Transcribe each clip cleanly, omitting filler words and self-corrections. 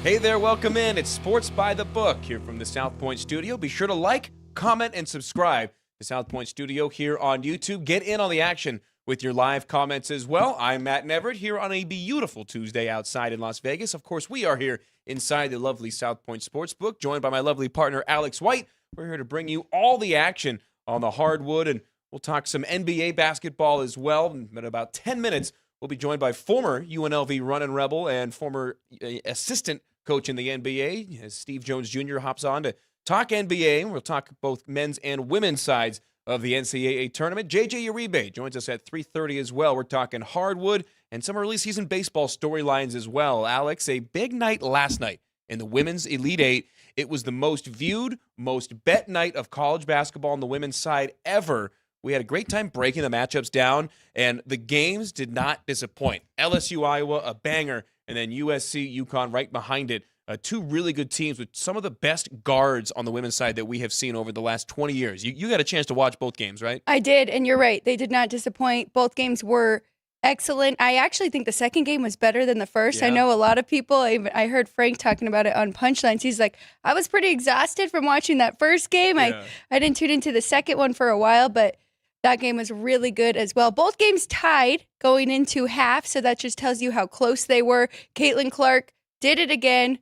Hey there, welcome in. It's Sports by the Book here from the South Point Studio. Be sure to like, comment, and subscribe to South Point Studio here on YouTube. Get in on the action with your live comments as well. I'm Matt Neverett here on a beautiful Tuesday outside in Las Vegas. Of course, we are here inside the lovely South Point Sportsbook, joined by my lovely partner, Alex White. We're here to bring you all the action on the hardwood, and we'll talk some NBA basketball as well. In about 10 minutes, we'll be joined by former UNLV running rebel and former assistant coach in the NBA, as Steve Jones Jr. hops on to talk NBA. We'll talk both men's and women's sides of the NCAA tournament. JJ Uribe joins us at 3:30 as well. We're talking hardwood and some early season baseball storylines as well. Alex, a big night last night in the women's Elite Eight. It was the most viewed, most bet night of college basketball on the women's side ever. We had a great time breaking the matchups down, and the games did not disappoint. LSU, Iowa, a banger, and then USC, UConn right behind it. Two really good teams with some of the best guards on the women's side that we have seen over the last 20 years. You got a chance to watch both games, right? I did, and you're right. They did not disappoint. Both games were excellent. I actually think the second game was better than the first. Yeah. I know a lot of people, I heard Frank talking about it on Punchlines. He's like, I was pretty exhausted from watching that first game. Yeah. I didn't tune into the second one for a while, but that game was really good as well. Both games tied going into half, so that just tells you how close they were. Caitlin Clark did it again.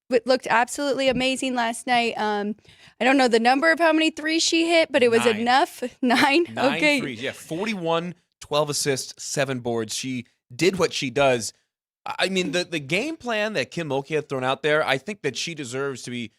It looked absolutely amazing last night. I don't know the number of how many threes she hit, but it was 9. enough. 9? 9 Okay. threes, yeah, 41, 12 assists, 7 boards. She did what she does. I mean, the game plan that Kim Mulkey had thrown out there, I think that she deserves to be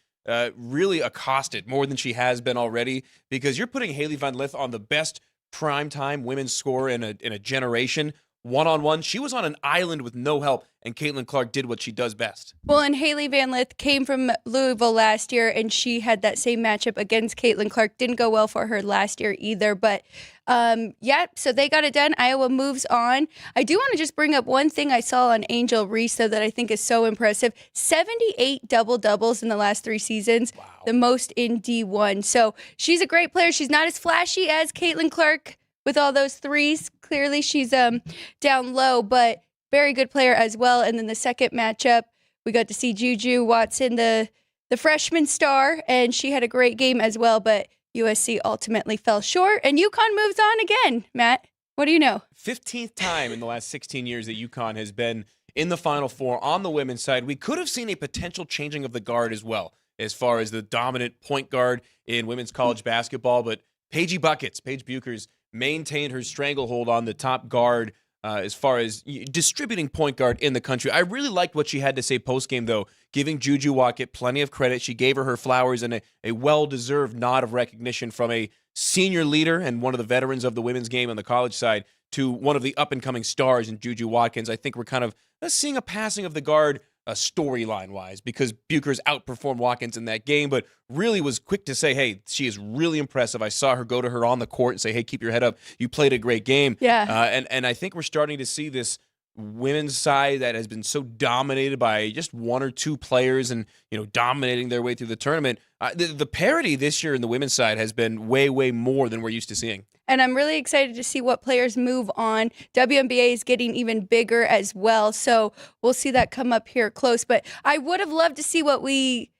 really accosted more than she has been already, because you're putting Haley Van Lith on the best primetime women's scorer in a generation. One-on-one, she was on an island with no help, and Caitlin Clark did what she does best. Well, and Haley Van Lith came from Louisville last year, and she had that same matchup against Caitlin Clark. Didn't go well for her last year either, but so they got it done. Iowa moves on. I do want to just bring up one thing I saw on Angel Reese, though, that I think is so impressive. 78 double-doubles in the last 3 seasons, Wow. The most in D1. So she's a great player. She's not as flashy as Caitlin Clark with all those threes. Clearly she's down low, but very good player as well. And then the second matchup, we got to see Juju Watson, the freshman star, and she had a great game as well, but USC ultimately fell short, and UConn moves on again. Matt, what do you know? 15th time in the last 16 years that UConn has been in the Final Four on the women's side. We could have seen a potential changing of the guard as well, as far as the dominant point guard in women's college basketball, but Paige Bueckers maintained her stranglehold on the top guard as far as distributing point guard in the country. I really liked what she had to say postgame, though, giving Juju Watkett plenty of credit. She gave her flowers and a well-deserved nod of recognition from a senior leader and one of the veterans of the women's game on the college side to one of the up-and-coming stars in Juju Watkins. I think we're kind of seeing a passing of the guard storyline-wise, because Bueckers outperformed Watkins in that game, but really was quick to say, hey, she is really impressive. I saw her go to her on the court and say, hey, keep your head up. You played a great game. Yeah. And I think we're starting to see this women's side that has been so dominated by just one or two players and, dominating their way through the tournament. The parity this year in the women's side has been way, way more than we're used to seeing. And I'm really excited to see what players move on. WNBA is getting even bigger as well, so we'll see that come up here close. But I would have loved to see what we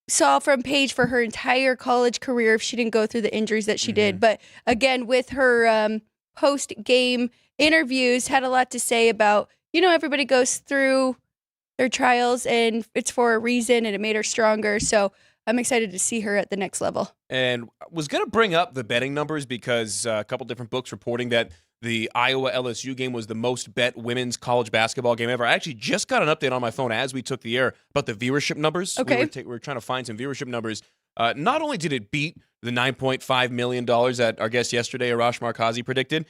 saw from Paige for her entire college career if she didn't go through the injuries that she did. But again, with her post-game interviews, had a lot to say about, everybody goes through their trials, and it's for a reason, and it made her stronger. So I'm excited to see her at the next level. And was going to bring up the betting numbers because a couple different books reporting that the Iowa-LSU game was the most bet women's college basketball game ever. I actually just got an update on my phone as we took the air about the viewership numbers. Okay. We were trying to find some viewership numbers. Not only did it beat the $9.5 million that our guest yesterday, Arash Markazi, predicted,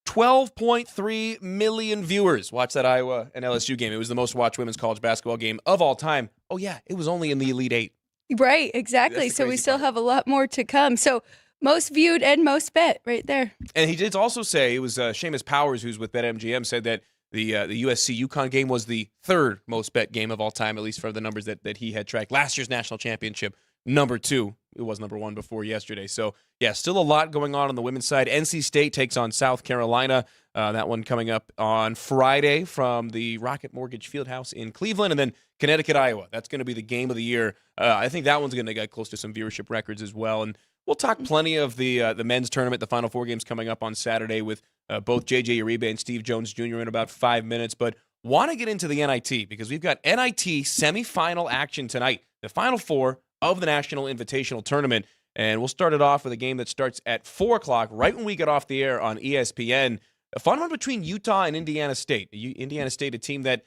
12.3 million viewers watched that Iowa and LSU game. It was the most watched women's college basketball game of all time. Oh, yeah, it was only in the Elite Eight. Right, exactly. So we still have a lot more to come. So most viewed and most bet right there. And he did also say, it was Seamus Powers, who's with BetMGM, said that the USC UConn game was the third most bet game of all time, at least for the numbers that he had tracked. Last year's national championship, number 2, it was number 1 before yesterday. So, yeah, still a lot going on the women's side. NC State takes on South Carolina. That one coming up on Friday from the Rocket Mortgage Fieldhouse in Cleveland. And then Connecticut, Iowa. That's going to be the game of the year. I think that one's going to get close to some viewership records as well. And we'll talk plenty of the men's tournament, the Final Four games coming up on Saturday with both JJ Uribe and Steve Jones Jr. in about 5 minutes. But want to get into the NIT because we've got NIT semifinal action tonight, the Final Four of the National Invitational Tournament. And we'll start it off with a game that starts at 4 o'clock, right when we get off the air on ESPN. A fun one between Utah and Indiana State. Indiana State, a team that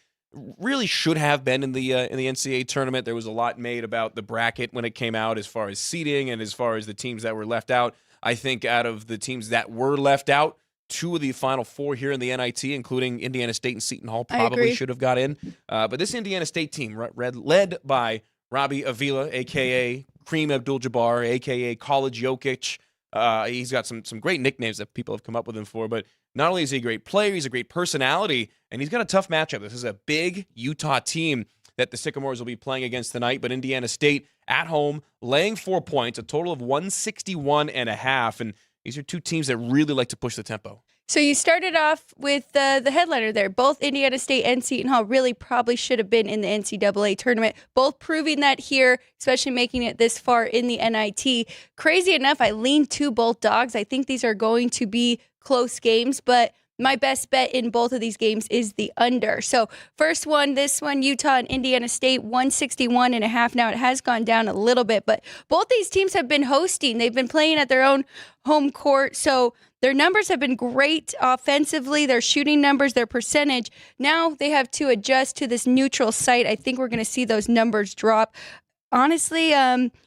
really should have been in the NCAA tournament. There was a lot made about the bracket when it came out as far as seeding and as far as the teams that were left out. I think out of the teams that were left out, 2 of the Final Four here in the NIT, including Indiana State and Seton Hall, probably should have got in. But this Indiana State team, led by Robbie Avila, a.k.a. Kareem Abdul-Jabbar, a.k.a. College Jokic. He's got some great nicknames that people have come up with him for, but not only is he a great player, he's a great personality, and he's got a tough matchup. This is a big Utah team that the Sycamores will be playing against tonight, but Indiana State at home, laying 4 points, a total of 161.5, and these are 2 teams that really like to push the tempo. So you started off with the headliner there. Both Indiana State and Seton Hall really probably should have been in the NCAA tournament, both proving that here, especially making it this far in the NIT. Crazy enough, I lean to both dogs. I think these are going to be close games, but my best bet in both of these games is the under. So first one, this one, Utah and Indiana State, 161.5. Now it has gone down a little bit, but both these teams have been hosting. They've been playing at their own home court. So their numbers have been great offensively, their shooting numbers, their percentage. Now they have to adjust to this neutral site. I think we're going to see those numbers drop. Honestly,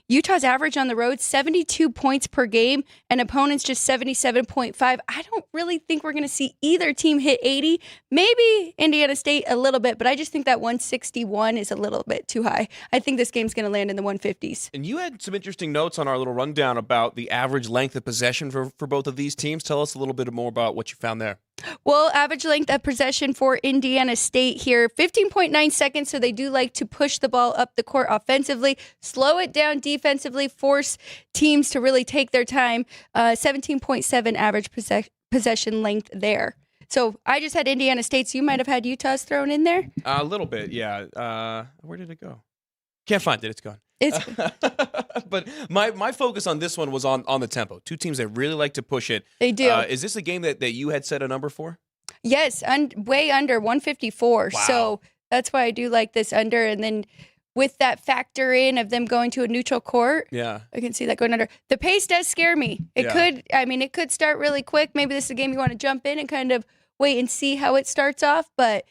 Utah's average on the road, 72 points per game, and opponents just 77.5. I don't really think we're going to see either team hit 80. Maybe Indiana State a little bit, but I just think that 161 is a little bit too high. I think this game's going to land in the 150s. And you had some interesting notes on our little rundown about the average length of possession for both of these teams. Tell us a little bit more about what you found there. Well, average length of possession for Indiana State here, 15.9 seconds, so they do like to push the ball up the court offensively, slow it down defensively, force teams to really take their time, 17.7 average possession length there. So I just had Indiana State, so you might have had Utah's thrown in there? A little bit, yeah. Where did it go? Can't find it. It's gone. But my focus on this one was on the tempo. 2 teams that really like to push it. They do. Is this a game that you had set a number for? Yes, way under 154. Wow. So that's why I do like this under. And then with that factor in of them going to a neutral court, yeah, I can see that going under. The pace does scare me. It could start really quick. Maybe this is a game you want to jump in and kind of wait and see how it starts off. But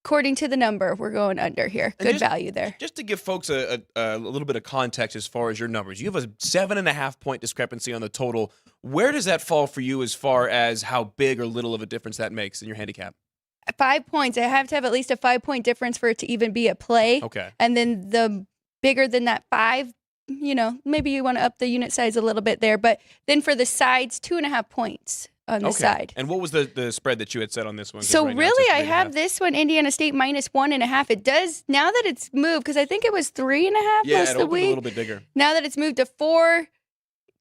according to the number, we're going under here. Good value there. Just to give folks a little bit of context as far as your numbers, you have a 7.5 point discrepancy on the total. Where does that fall for you as far as how big or little of a difference that makes in your handicap? 5 points. I have to have at least a 5-point difference for it to even be a play. Okay. And then the bigger than that 5, maybe you want to up the unit size a little bit there. But then for the sides, 2.5 points on the side. And what was the spread that you had set on this one? So really, I have this one, Indiana State -1.5. It does, now that it's moved, because I think it was 3.5 most of the week. A little bit bigger. Now that it's moved to 4,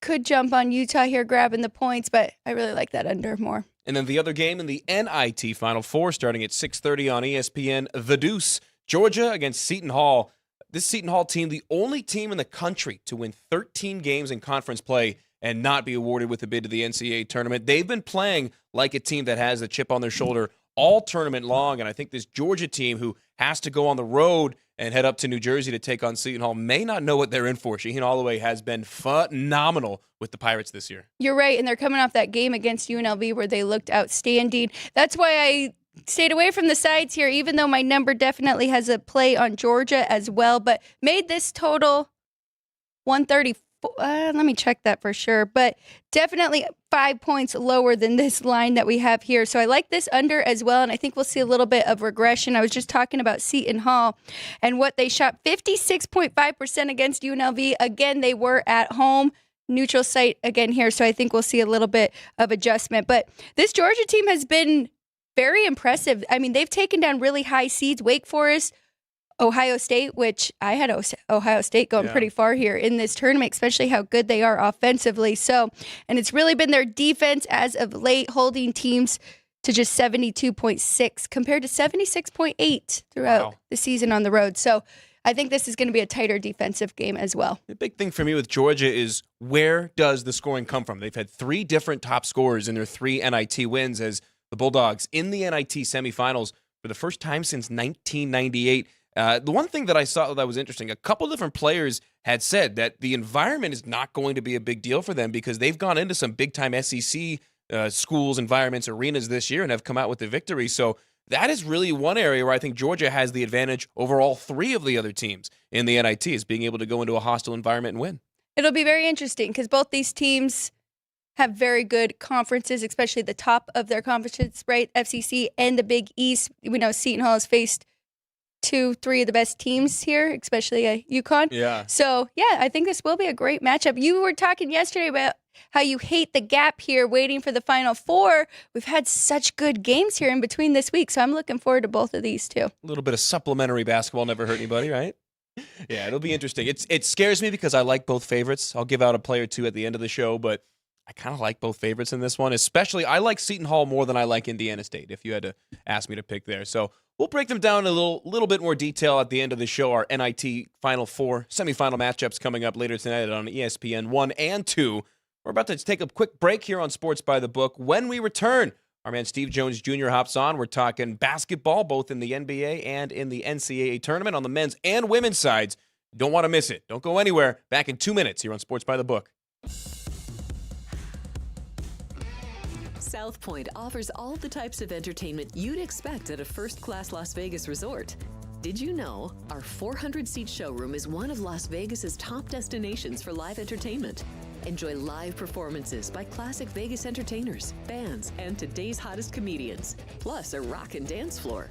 could jump on Utah here grabbing the points, but I really like that under more. And then the other game in the NIT Final Four starting at 6:30 on ESPN, The Deuce, Georgia against Seton Hall. This Seton Hall team, the only team in the country to win 13 games in conference play and not be awarded with a bid to the NCAA tournament. They've been playing like a team that has a chip on their shoulder all tournament long, and I think this Georgia team, who has to go on the road and head up to New Jersey to take on Seton Hall, may not know what they're in for. Shaheen Holloway has been phenomenal with the Pirates this year. You're right, and they're coming off that game against UNLV where they looked outstanding. That's why I stayed away from the sides here, even though my number definitely has a play on Georgia as well, but made this total 134. Let me check that for sure, but definitely 5 points lower than this line that we have here. So I like this under as well, and I think we'll see a little bit of regression. I was just talking about Seton Hall and what they shot, 56.5% against UNLV. Again, they were at home. Neutral site again here, so I think we'll see a little bit of adjustment. But this Georgia team has been very impressive. I mean, they've taken down really high seeds. Wake Forest, Ohio State, which I had Ohio State going pretty far here in this tournament, especially how good they are offensively. So, and it's really been their defense as of late, holding teams to just 72.6 compared to 76.8 throughout the season on the road. So I think this is going to be a tighter defensive game as well. The big thing for me with Georgia is, where does the scoring come from? They've had 3 different top scorers in their 3 NIT wins as the Bulldogs in the NIT semifinals for the first time since 1998. The one thing that I saw that was interesting, a couple different players had said that the environment is not going to be a big deal for them because they've gone into some big-time SEC schools, environments, arenas this year and have come out with the victory. So that is really one area where I think Georgia has the advantage over all 3 of the other teams in the NIT, is being able to go into a hostile environment and win. It'll be very interesting because both these teams have very good conferences, especially the top of their conferences, right? FCC and the Big East. We know Seton Hall has faced 2-3 of the best teams here, especially UConn. Yeah. So, yeah, I think this will be a great matchup. You were talking yesterday about how you hate the gap here waiting for the Final Four. We've had such good games here in between this week, so I'm looking forward to both of these too. A little bit of supplementary basketball never hurt anybody, right? Yeah, it'll be interesting. It scares me because I like both favorites. I'll give out a play or two at the end of the show, but I kind of like both favorites in this one. Especially, I like Seton Hall more than I like Indiana State, if you had to ask me to pick there. So we'll break them down in a little bit more detail at the end of the show. Our NIT Final Four semifinal matchups coming up later tonight on ESPN 1 and 2. We're about to take a quick break here on Sports by the Book. When we return, our man Steve Jones Jr. hops on. We're talking basketball, both in the NBA and in the NCAA tournament on the men's and women's sides. Don't want to miss it. Don't go anywhere. Back in 2 minutes here on Sports by the Book. South Point offers all the types of entertainment you'd expect at a first-class Las Vegas resort. Did you know our 400-seat showroom is one of Las Vegas's top destinations for live entertainment? Enjoy live performances by classic Vegas entertainers, bands, and today's hottest comedians, plus a rockin' dance floor.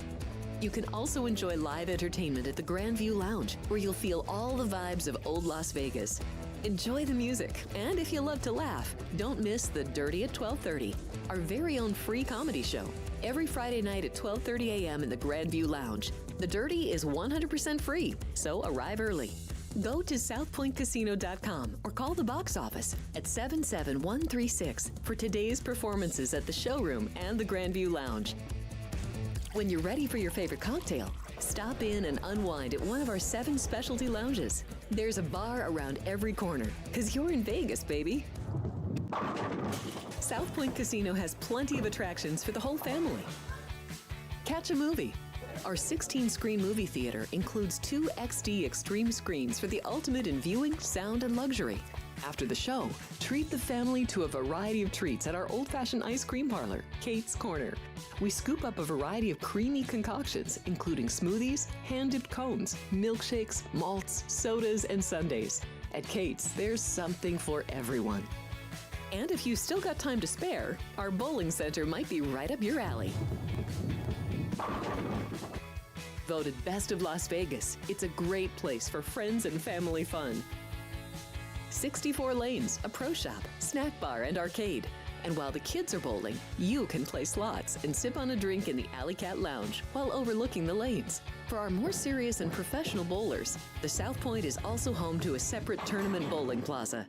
You can also enjoy live entertainment at the Grand View Lounge, where you'll feel all the vibes of old Las Vegas. Enjoy the music, and if you love to laugh, don't miss The Dirty at 12:30, our very own free comedy show. Every Friday night at 12:30 a.m. in the Grand View Lounge. The Dirty is 100% free, so arrive early. Go to southpointcasino.com or call the box office at 77136 for today's performances at the showroom and the Grand View Lounge. When you're ready for your favorite cocktail, stop in and unwind at one of our 7 specialty lounges. There's a bar around every corner, because you're in Vegas, baby. South Point Casino has plenty of attractions for the whole family. Catch a movie. Our 16-screen movie theater includes 2 XD Extreme screens for the ultimate in viewing, sound, and luxury. After the show, treat the family to a variety of treats at our old-fashioned ice cream parlor, Kate's Corner. We scoop up a variety of creamy concoctions, including smoothies, hand-dipped cones, milkshakes, malts, sodas, and sundaes. At Kate's, there's something for everyone. And if you've still got time to spare, our bowling center might be right up your alley. Voted Best of Las Vegas, it's a great place for friends and family fun. 64 lanes, a pro shop, snack bar, and arcade. And while the kids are bowling, you can play slots and sip on a drink in the Alley Cat Lounge while overlooking the lanes. For our more serious and professional bowlers, the South Point is also home to a separate tournament bowling plaza.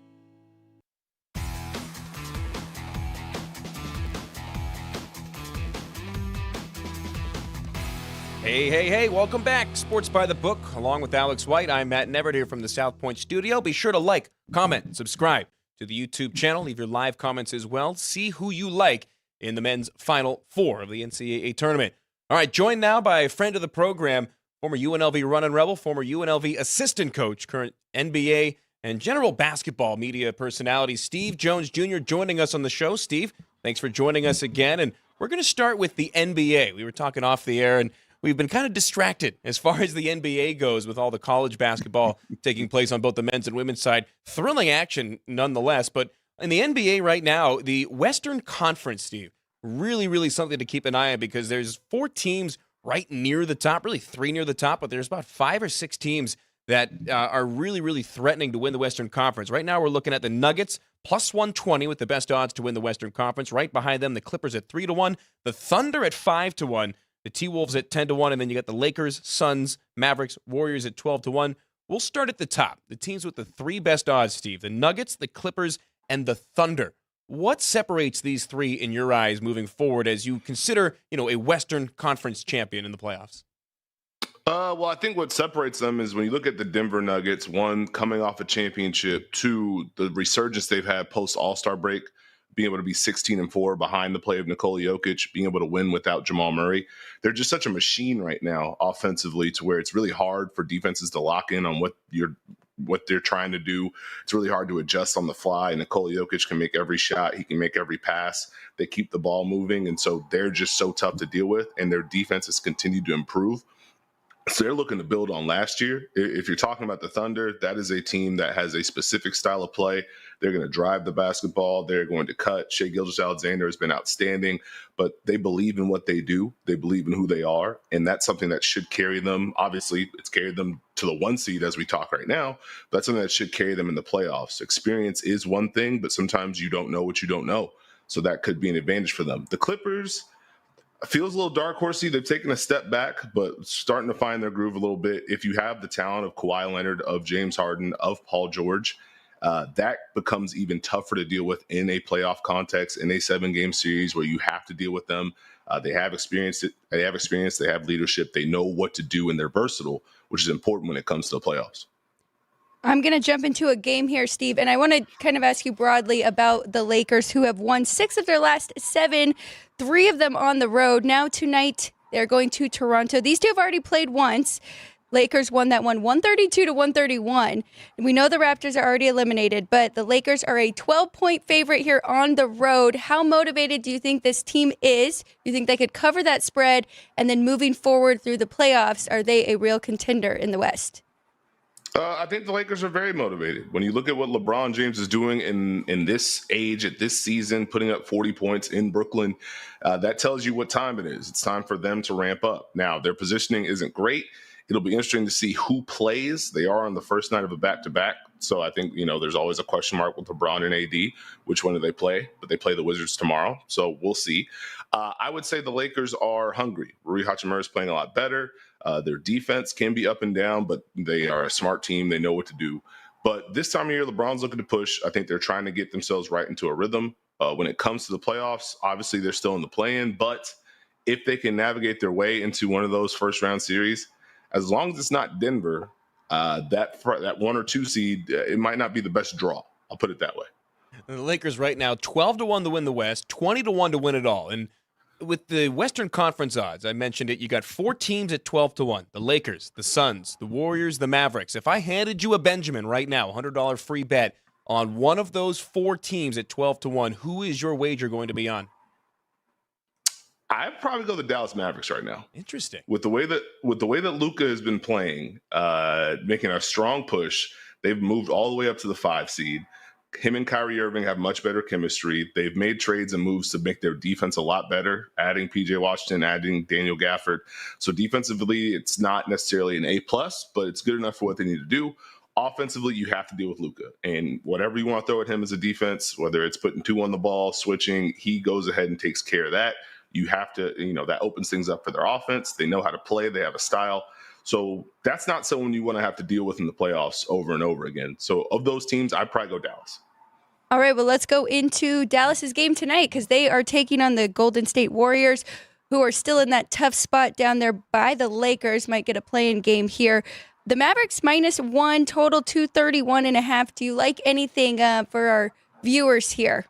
Hey, welcome back. Sports by the Book, along with Alex White. I'm Matt Nevert here from the South Point studio. Be sure to like, comment, and subscribe to the YouTube channel. Leave your live comments as well. See who you like in the men's Final Four of the NCAA tournament. All right, joined now by a friend of the program, former UNLV running rebel, former UNLV assistant coach, current NBA and general basketball media personality, Steve Jones Jr., joining us on the show. Steve, thanks for joining us again. And we're going to start with the NBA. We were talking off the air, and we've been kind of distracted as far as the NBA goes with all the college basketball taking place on both the men's and women's side. Thrilling action nonetheless. But in the NBA right now, the Western Conference, Steve, really something to keep an eye on because there's 4 teams right near the top, really 3 near the top, but there's about 5 or 6 teams that are really threatening to win the Western Conference. Right now we're looking at the Nuggets, plus 120 with the best odds to win the Western Conference. Right behind them, the Clippers at 3-1, the Thunder at 5-1, the T-Wolves at 10-1, and then you got the Lakers, Suns, Mavericks, Warriors at 12-1. We'll start at the top. The teams with the three best odds, Steve. The Nuggets, the Clippers, and the Thunder. What separates these three in your eyes moving forward as you consider, a Western Conference champion in the playoffs? Well, I think what separates them is when you look at the Denver Nuggets, one, coming off a championship, two, the resurgence they've had post All-Star break, being able to be 16-4 behind the play of Nikola Jokic, being able to win without Jamal Murray. They're just such a machine right now offensively to where it's really hard for defenses to lock in on what they're trying to do. It's really hard to adjust on the fly. Nikola Jokic can make every shot. He can make every pass. They keep the ball moving. And so they're just so tough to deal with, and their defense has continued to improve. So they're looking to build on last year. If you're talking about the Thunder, that is a team that has a specific style of play. They're going to drive the basketball. They're going to cut. Shai Gilgeous-Alexander has been outstanding, but they believe in what they do. They believe in who they are, and that's something that should carry them. Obviously, it's carried them to the 1 seed as we talk right now, but that's something that should carry them in the playoffs. Experience is one thing, but sometimes you don't know what you don't know, so that could be an advantage for them. The Clippers, feels a little dark horsey. They've taken a step back, but starting to find their groove a little bit. If you have the talent of Kawhi Leonard, of James Harden, of Paul George, that becomes even tougher to deal with in a playoff context, in a 7-game series where you have to deal with them. They have experience. They have leadership. They know what to do, and they're versatile, which is important when it comes to the playoffs. I'm going to jump into a game here, Steve, and I want to kind of ask you broadly about the Lakers, who have won 6 of their last 7, 3 of them on the road. Now tonight, they're going to Toronto. These two have already played once. Lakers won that one 132-131. We know the Raptors are already eliminated, but the Lakers are a 12-point favorite here on the road. How motivated do you think this team is? Do you think they could cover that spread? And then moving forward through the playoffs, are they a real contender in the West? I think the Lakers are very motivated. When you look at what LeBron James is doing in this age, at this season, putting up 40 points in Brooklyn, that tells you what time it is. It's time for them to ramp up. Now, their positioning isn't great. It'll be interesting to see who plays. They are on the first night of a back-to-back, so I think, there's always a question mark with LeBron and AD. Which one do they play? But they play the Wizards tomorrow, so we'll see. I would say the Lakers are hungry. Rui Hachimura is playing a lot better. Their defense can be up and down, but they are a smart team. They know what to do. But this time of year, LeBron's looking to push. I think they're trying to get themselves right into a rhythm. When it comes to the playoffs, obviously they're still in the play-in, but if they can navigate their way into one of those first-round series, as long as it's not Denver, that 1 or 2 seed, it might not be the best draw. I'll put it that way. And the Lakers right now, 12-1 to win the West, 20-1 to win it all. And with the Western Conference odds, I mentioned it, you got 4 teams at 12-1. The Lakers, the Suns, the Warriors, the Mavericks. If I handed you a Benjamin right now, $100 free bet on one of those 4 teams at 12-1, who is your wager going to be on? I'd probably go the Dallas Mavericks right now. Interesting. With the way that Luka has been playing, making a strong push, they've moved all the way up to the 5 seed. Him and Kyrie Irving have much better chemistry. They've made trades and moves to make their defense a lot better, adding PJ Washington, adding Daniel Gafford. So defensively, it's not necessarily an A+, but it's good enough for what they need to do. Offensively, you have to deal with Luka. And whatever you want to throw at him as a defense, whether it's putting 2 on the ball, switching, he goes ahead and takes care of that. You have to, that opens things up for their offense. They know how to play. They have a style. So that's not someone you want to have to deal with in the playoffs over and over again. So of those teams, I'd probably go Dallas. All right, well, let's go into Dallas's game tonight because they are taking on the Golden State Warriors, who are still in that tough spot down there by the Lakers. Might get a play-in game here. The Mavericks -1, total 231.5. Do you like anything for our viewers here?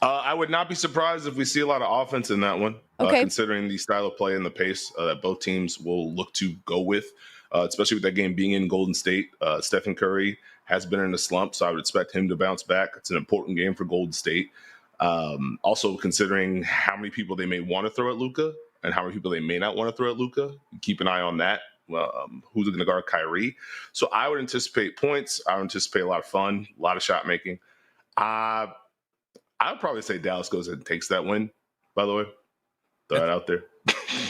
I would not be surprised if we see a lot of offense in that one, considering the style of play and the pace that both teams will look to go with, especially with that game being in Golden State. Stephen Curry has been in a slump, so I would expect him to bounce back. It's an important game for Golden State. Also, considering how many people they may want to throw at Luka and how many people they may not want to throw at Luka, keep an eye on that. Who's going to guard Kyrie? So I would anticipate points. I would anticipate a lot of fun, a lot of shot making. I would probably say Dallas goes ahead and takes that win, by the way. Throw that out there.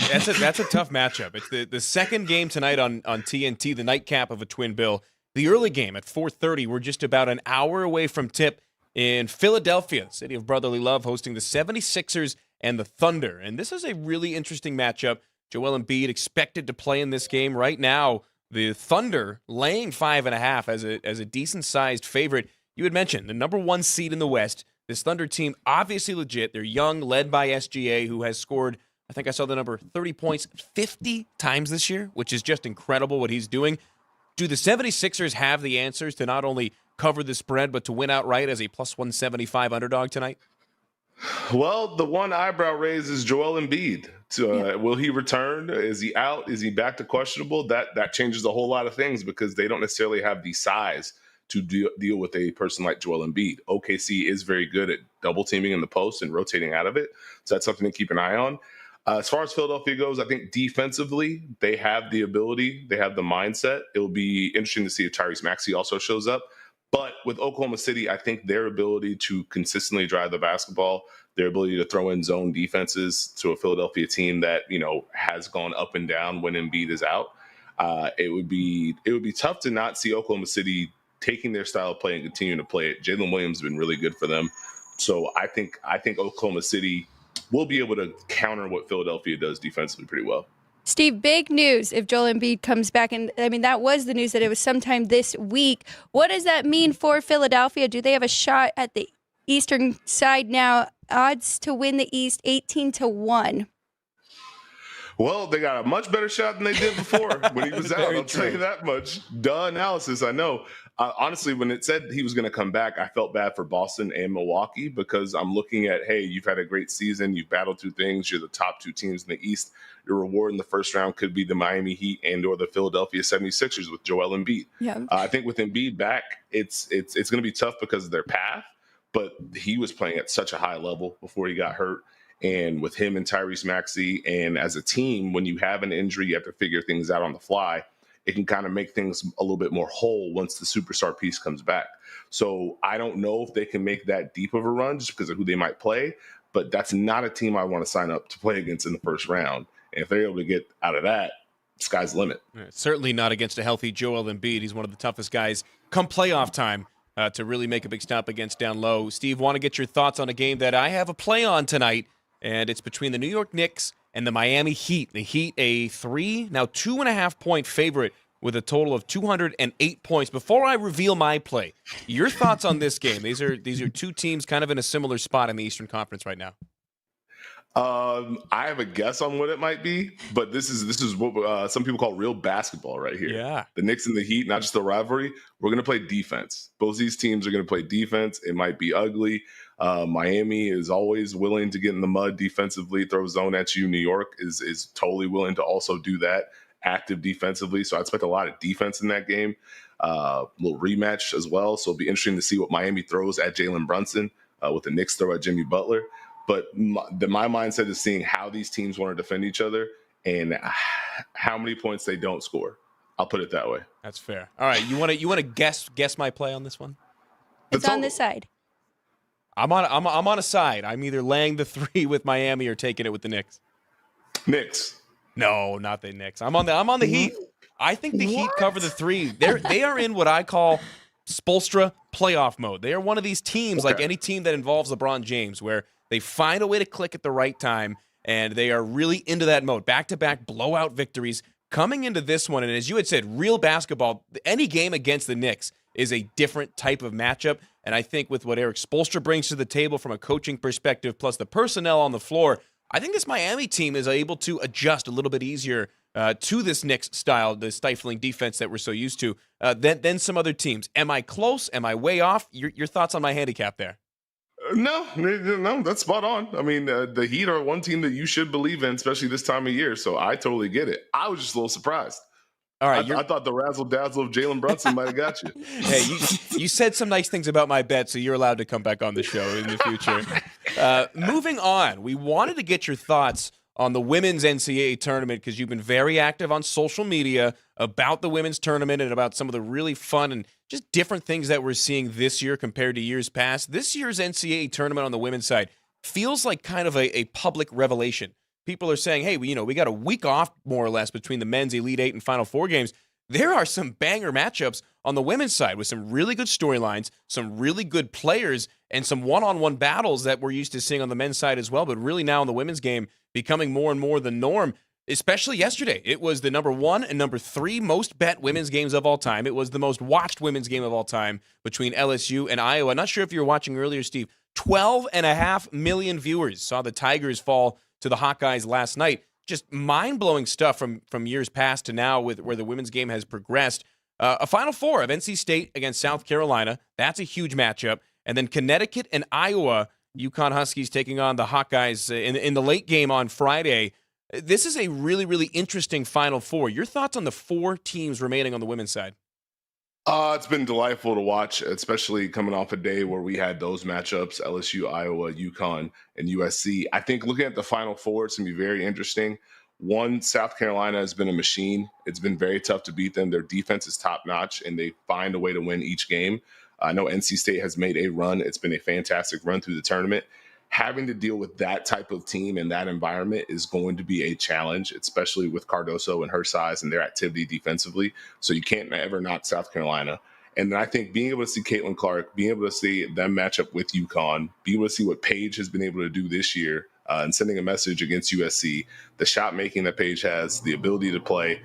That's a tough matchup. It's the second game tonight on TNT, the nightcap of a twin bill. The early game at 4:30, we're just about an hour away from tip in Philadelphia, city of brotherly love, hosting the 76ers and the Thunder. And this is a really interesting matchup. Joel Embiid expected to play in this game. Right now, the Thunder laying 5.5 as a decent-sized favorite. You had mentioned the number 1 seed in the West. This Thunder team, obviously legit. They're young, led by SGA, who has scored, I think I saw the number, 30 points 50 times this year, which is just incredible what he's doing. Do the 76ers have the answers to not only cover the spread, but to win outright as a plus 175 underdog tonight? Well, the one eyebrow raise is Joel Embiid. Will he return? Is he out? Is he back to questionable? That changes a whole lot of things because they don't necessarily have the size to deal with a person like Joel Embiid. OKC is very good at double teaming in the post and rotating out of it. So that's something to keep an eye on. As far as Philadelphia goes, I think defensively, they have the ability, they have the mindset. It'll be interesting to see if Tyrese Maxey also shows up. But with Oklahoma City, I think their ability to consistently drive the basketball, their ability to throw in zone defenses to a Philadelphia team that, has gone up and down when Embiid is out, it would be tough to not see Oklahoma City taking their style of play and continuing to play it. Jalen Williams has been really good for them. So I think Oklahoma City will be able to counter what Philadelphia does defensively pretty well. Steve, big news if Joel Embiid comes back. And I mean, that was the news that it was sometime this week. What does that mean for Philadelphia? Do they have a shot at the Eastern side now? Odds to win the East, 18-1. Well, they got a much better shot than they did before when he was out. I'll tell you that much. Duh analysis, I know. Honestly, when it said he was going to come back, I felt bad for Boston and Milwaukee because I'm looking at, hey, you've had a great season. You've battled through things. You're the top 2 teams in the East. Your reward in the first round could be the Miami Heat and or the Philadelphia 76ers with Joel Embiid. Yeah. I think with Embiid back, it's going to be tough because of their path, but he was playing at such a high level before he got hurt. And with him and Tyrese Maxey, and as a team, when you have an injury, you have to figure things out on the fly. It can kind of make things a little bit more whole once the superstar piece comes back. So I don't know if they can make that deep of a run just because of who they might play, but that's not a team I want to sign up to play against in the first round. And if they're able to get out of that, sky's the limit. Certainly not against a healthy Joel Embiid. He's one of the toughest guys come playoff time to really make a big stop against down low. Steve, want to get your thoughts on a game that I have a play on tonight, and it's between the New York Knicks and the Miami Heat. The Heat, a 2.5 point favorite with a total of 208 points. Before I reveal my play, your thoughts on this game? These are 2 teams kind of in a similar spot in the Eastern Conference right now. I have a guess on what it might be, but this is what some people call real basketball right here. Yeah. The Knicks and the Heat, not just the rivalry. We're going to play defense. Both these teams are going to play defense. It might be ugly. Miami is always willing to get in the mud defensively, throw zone at you. New York is totally willing to also do that, active defensively. So I expect a lot of defense in that game. Little rematch as well. So it'll be interesting to see what Miami throws at Jalen Brunson, what the Knicks throw at Jimmy Butler. But my mindset is seeing how these teams want to defend each other and how many points they don't score. I'll put it that way. That's fair. All right, you want to guess my play on this one? It's on this side. I'm on a side. I'm either laying the 3 with Miami or taking it with the Knicks. Knicks. No, not the Knicks. I'm on the Heat. I think the Heat cover the 3. They are in what I call Spoelstra playoff mode. They are one of these teams, like any team that involves LeBron James, where they find a way to click at the right time, and they are really into that mode. Back-to-back blowout victories coming into this one. And as you had said, real basketball, any game against the Knicks is a different type of matchup. And I think with what Eric Spoelstra brings to the table from a coaching perspective, plus the personnel on the floor, I think this Miami team is able to adjust a little bit easier to this Knicks style, the stifling defense that we're so used to, than some other teams. Am I close? Am I way off? Your thoughts on my handicap there? No, that's spot on. I mean, the Heat are one team that you should believe in, especially this time of year. So I totally get it. I was just a little surprised. All right, I thought the razzle dazzle of Jalen Brunson might have got you. Hey, you said some nice things about my bet, so you're allowed to come back on the show in the future. Moving on, we wanted to get your thoughts on the women's NCAA tournament because you've been very active on social media about the women's tournament and about some of the really fun and just different things that we're seeing this year compared to years past. This year's NCAA tournament on the women's side feels like kind of a public revelation. People are saying, hey, we got a week off more or less between the men's Elite Eight and Final Four games. There are some banger matchups on the women's side with some really good storylines, some really good players, and some one-on-one battles that we're used to seeing on the men's side as well, but really now in the women's game becoming more and more the norm. Especially yesterday. It was the number 1 and number 3 most bet women's games of all time. It was the most watched women's game of all time between LSU and Iowa. Not sure if you were watching earlier, Steve. 12.5 million viewers saw the Tigers fall to the Hawkeyes last night. Just mind-blowing stuff from years past to now with where the women's game has progressed. A Final Four of NC State against South Carolina. That's a huge matchup. And then Connecticut and Iowa. UConn Huskies taking on the Hawkeyes in the late game on Friday. This is a really, really interesting Final Four. Your thoughts on the 4 teams remaining on the women's side? It's been delightful to watch, especially coming off a day where we had those matchups, LSU, Iowa, UConn, and USC. I think looking at the Final Four, it's going to be very interesting. One, South Carolina has been a machine. It's been very tough to beat them. Their defense is top-notch, and they find a way to win each game. I know NC State has made a run. It's been a fantastic run through the tournament. Having to deal with that type of team and that environment is going to be a challenge, especially with Cardoso and her size and their activity defensively. So you can't ever knock South Carolina. And then I think being able to see Caitlin Clark, being able to see them match up with UConn, being able to see what Paige has been able to do this year and sending a message against USC, the shot making that Paige has, the ability to play.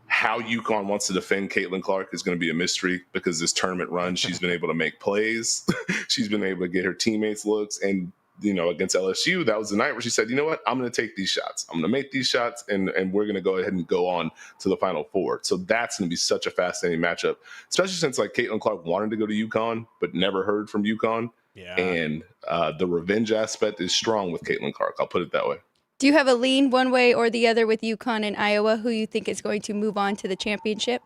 How UConn wants to defend Caitlin Clark is going to be a mystery because this tournament run, she's been able to make plays. She's been able to get her teammates looks. And against LSU, that was the night where she said, you know what, I'm going to take these shots. I'm going to make these shots, and we're going to go ahead and go on to the Final Four. So that's going to be such a fascinating matchup, especially since Caitlin Clark wanted to go to UConn, but never heard from UConn. Yeah. And the revenge aspect is strong with Caitlin Clark. I'll put it that way. Do you have a lean one way or the other with UConn and Iowa, who you think is going to move on to the championship?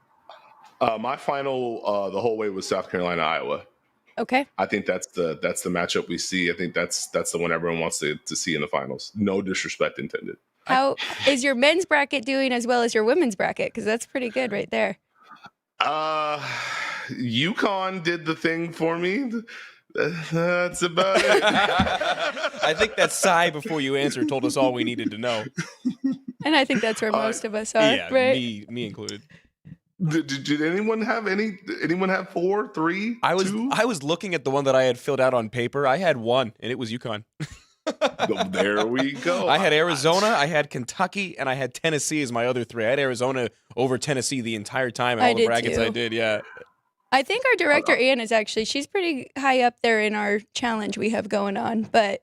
My final the whole way was South Carolina, Iowa. Okay. I think that's the matchup we see. I think that's the one everyone wants to see in the finals. No disrespect intended. How is your men's bracket doing as well as your women's bracket? Because that's pretty good right there. UConn did the thing for me. That's about it. I think that sigh before you answered told us all we needed to know. And I think that's where most of us are, Yeah, right? me included. Did anyone have 4, 3, I 2? was looking at the one that I had filled out on paper. I had one, and it was UConn. There we go. I had Arizona, I had Kentucky, and I had Tennessee as my other 3. I had Arizona over Tennessee the entire time in all the brackets I did, yeah. I think our director, Ann, is she's pretty high up there in our challenge we have going on, but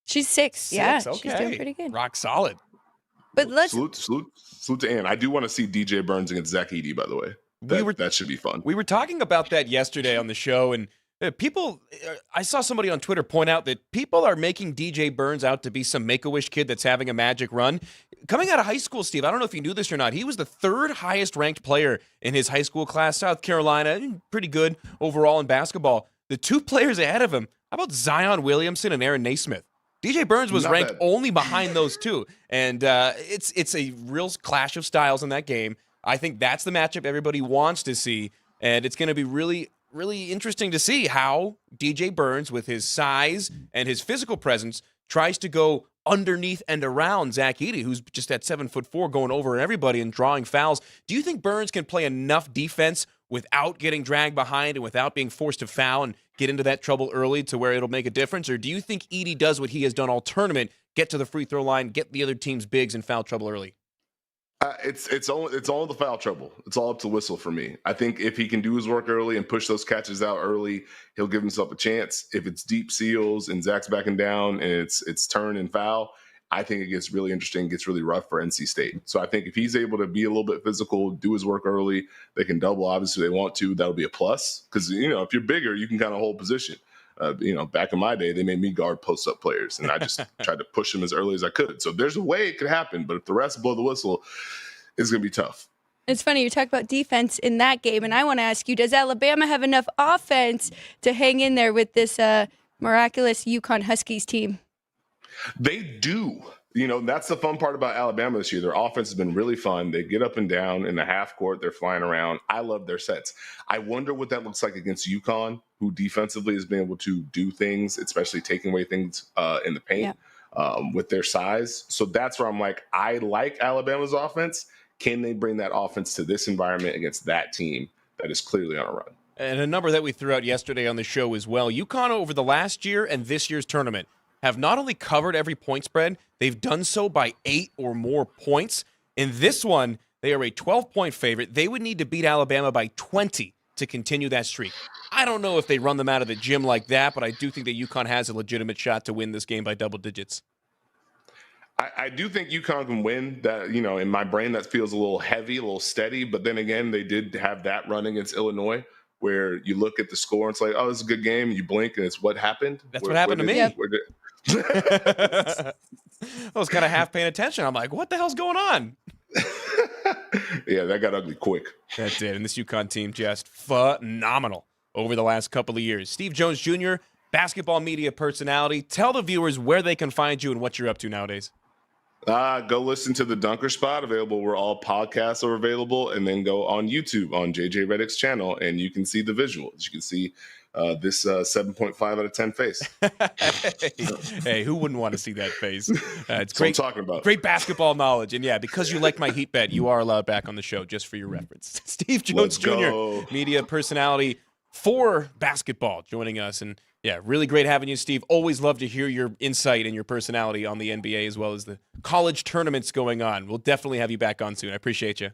she's 6. Yeah, okay. She's doing pretty good. Rock solid. But let's Salute to Ann. I do want to see DJ Burns against Zach Edey, by the way. That should be fun. We were talking about that yesterday on the show, and people, I saw somebody on Twitter point out that people are making DJ Burns out to be some Make-A-Wish kid that's having a magic run. Coming out of high school, Steve, I don't know if you knew this or not, he was the 3rd highest ranked player in his high school class. South Carolina, pretty good overall in basketball. The 2 players ahead of him, how about Zion Williamson and Aaron Naismith? DJ Burns was ranked only behind those 2, and it's a real clash of styles in that game. I think that's the matchup everybody wants to see, and it's going to be really, really interesting to see how DJ Burns, with his size and his physical presence, tries to go underneath and around Zach Edey, who's just at 7'4", going over everybody and drawing fouls. Do you think Burns can play enough defense without getting dragged behind and without being forced to foul and get into that trouble early to where it'll make a difference? Or do you think Edey does what he has done all tournament, get to the free throw line, get the other team's bigs in foul trouble early? It's all the foul trouble. It's all up to whistle for me. I think if he can do his work early and push those catches out early, he'll give himself a chance. If it's deep seals and Zach's backing down and it's turn and foul, I think it gets really interesting, gets really rough for NC State. So I think if he's able to be a little bit physical, do his work early, they can double. Obviously, they want to. That'll be a plus because, if you're bigger, you can kind of hold position. Back in my day, they made me guard post-up players, and I just tried to push them as early as I could. So there's a way it could happen, but if the refs blow the whistle, it's going to be tough. It's funny, you talk about defense in that game, and I want to ask you, does Alabama have enough offense to hang in there with this miraculous UConn Huskies team? They do. That's the fun part about Alabama this year. Their offense has been really fun. They get up and down in the half court. They're flying around. I love their sets. I wonder what that looks like against UConn, who defensively has been able to do things, especially taking away things in the paint with their size. So that's where I'm like, I like Alabama's offense. Can they bring that offense to this environment against that team that is clearly on a run? And a number that we threw out yesterday on the show as well. UConn over the last year and this year's tournament have not only covered every point spread, they've done so by 8 or more points. In this one, they are a 12-point favorite. They would need to beat Alabama by 20 to continue that streak. I don't know if they run them out of the gym like that, but I do think that UConn has a legitimate shot to win this game by double digits. I do think UConn can win. That, you know, in my brain, that feels a little heavy, a little steady. But then again, they did have that run against Illinois, where you look at the score and it's like, oh, it's a good game. You blink and it's what happened. That's what happened to me. Yep. I was kind of half paying attention. I'm like, what the hell's going on? Yeah, that got ugly quick. That did. And this UConn team just phenomenal over the last couple of years. Steve Jones Jr., basketball media personality. Tell the viewers where they can find you and what you're up to nowadays. Go listen to the Dunker Spot, available where all podcasts are available, and then go on YouTube on JJ Redick's channel, and you can see the visuals. You can see this 7.5 out of 10 face. Hey, who wouldn't want to see that face? It's That's great. what I'm talking about. Great basketball knowledge. And yeah, because you like my Heat bet, you are allowed back on the show, just for your reference. Steve Jones Let's Jr., go. media personality for basketball, joining us. And yeah, really great having you, Steve. Always love to hear your insight and your personality on the NBA as well as the college tournaments going on. We'll definitely have you back on soon. I appreciate you.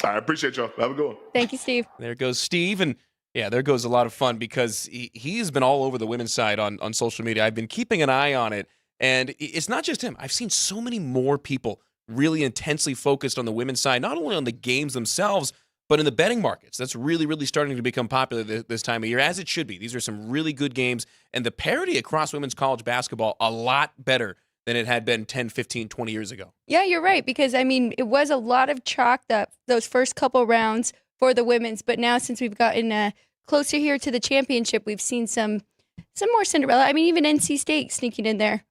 I appreciate y'all. Have a good one. Thank you, Steve. There goes Steve. And yeah, there goes a lot of fun because he's been all over the women's side on social media. I've been keeping an eye on it. And it's not just him. I've seen so many more people really intensely focused on the women's side, not only on the games themselves, but in the betting markets. That's really, really starting to become popular this time of year, as it should be. These are some really good games. And the parity across women's college basketball, a lot better than it had been 10, 15, 20 years ago. Yeah, you're right. Because, I mean, it was a lot of chalk those first couple rounds for the women's. But now since we've gotten closer here to the championship, we've seen some more Cinderella. I mean, even NC State sneaking in there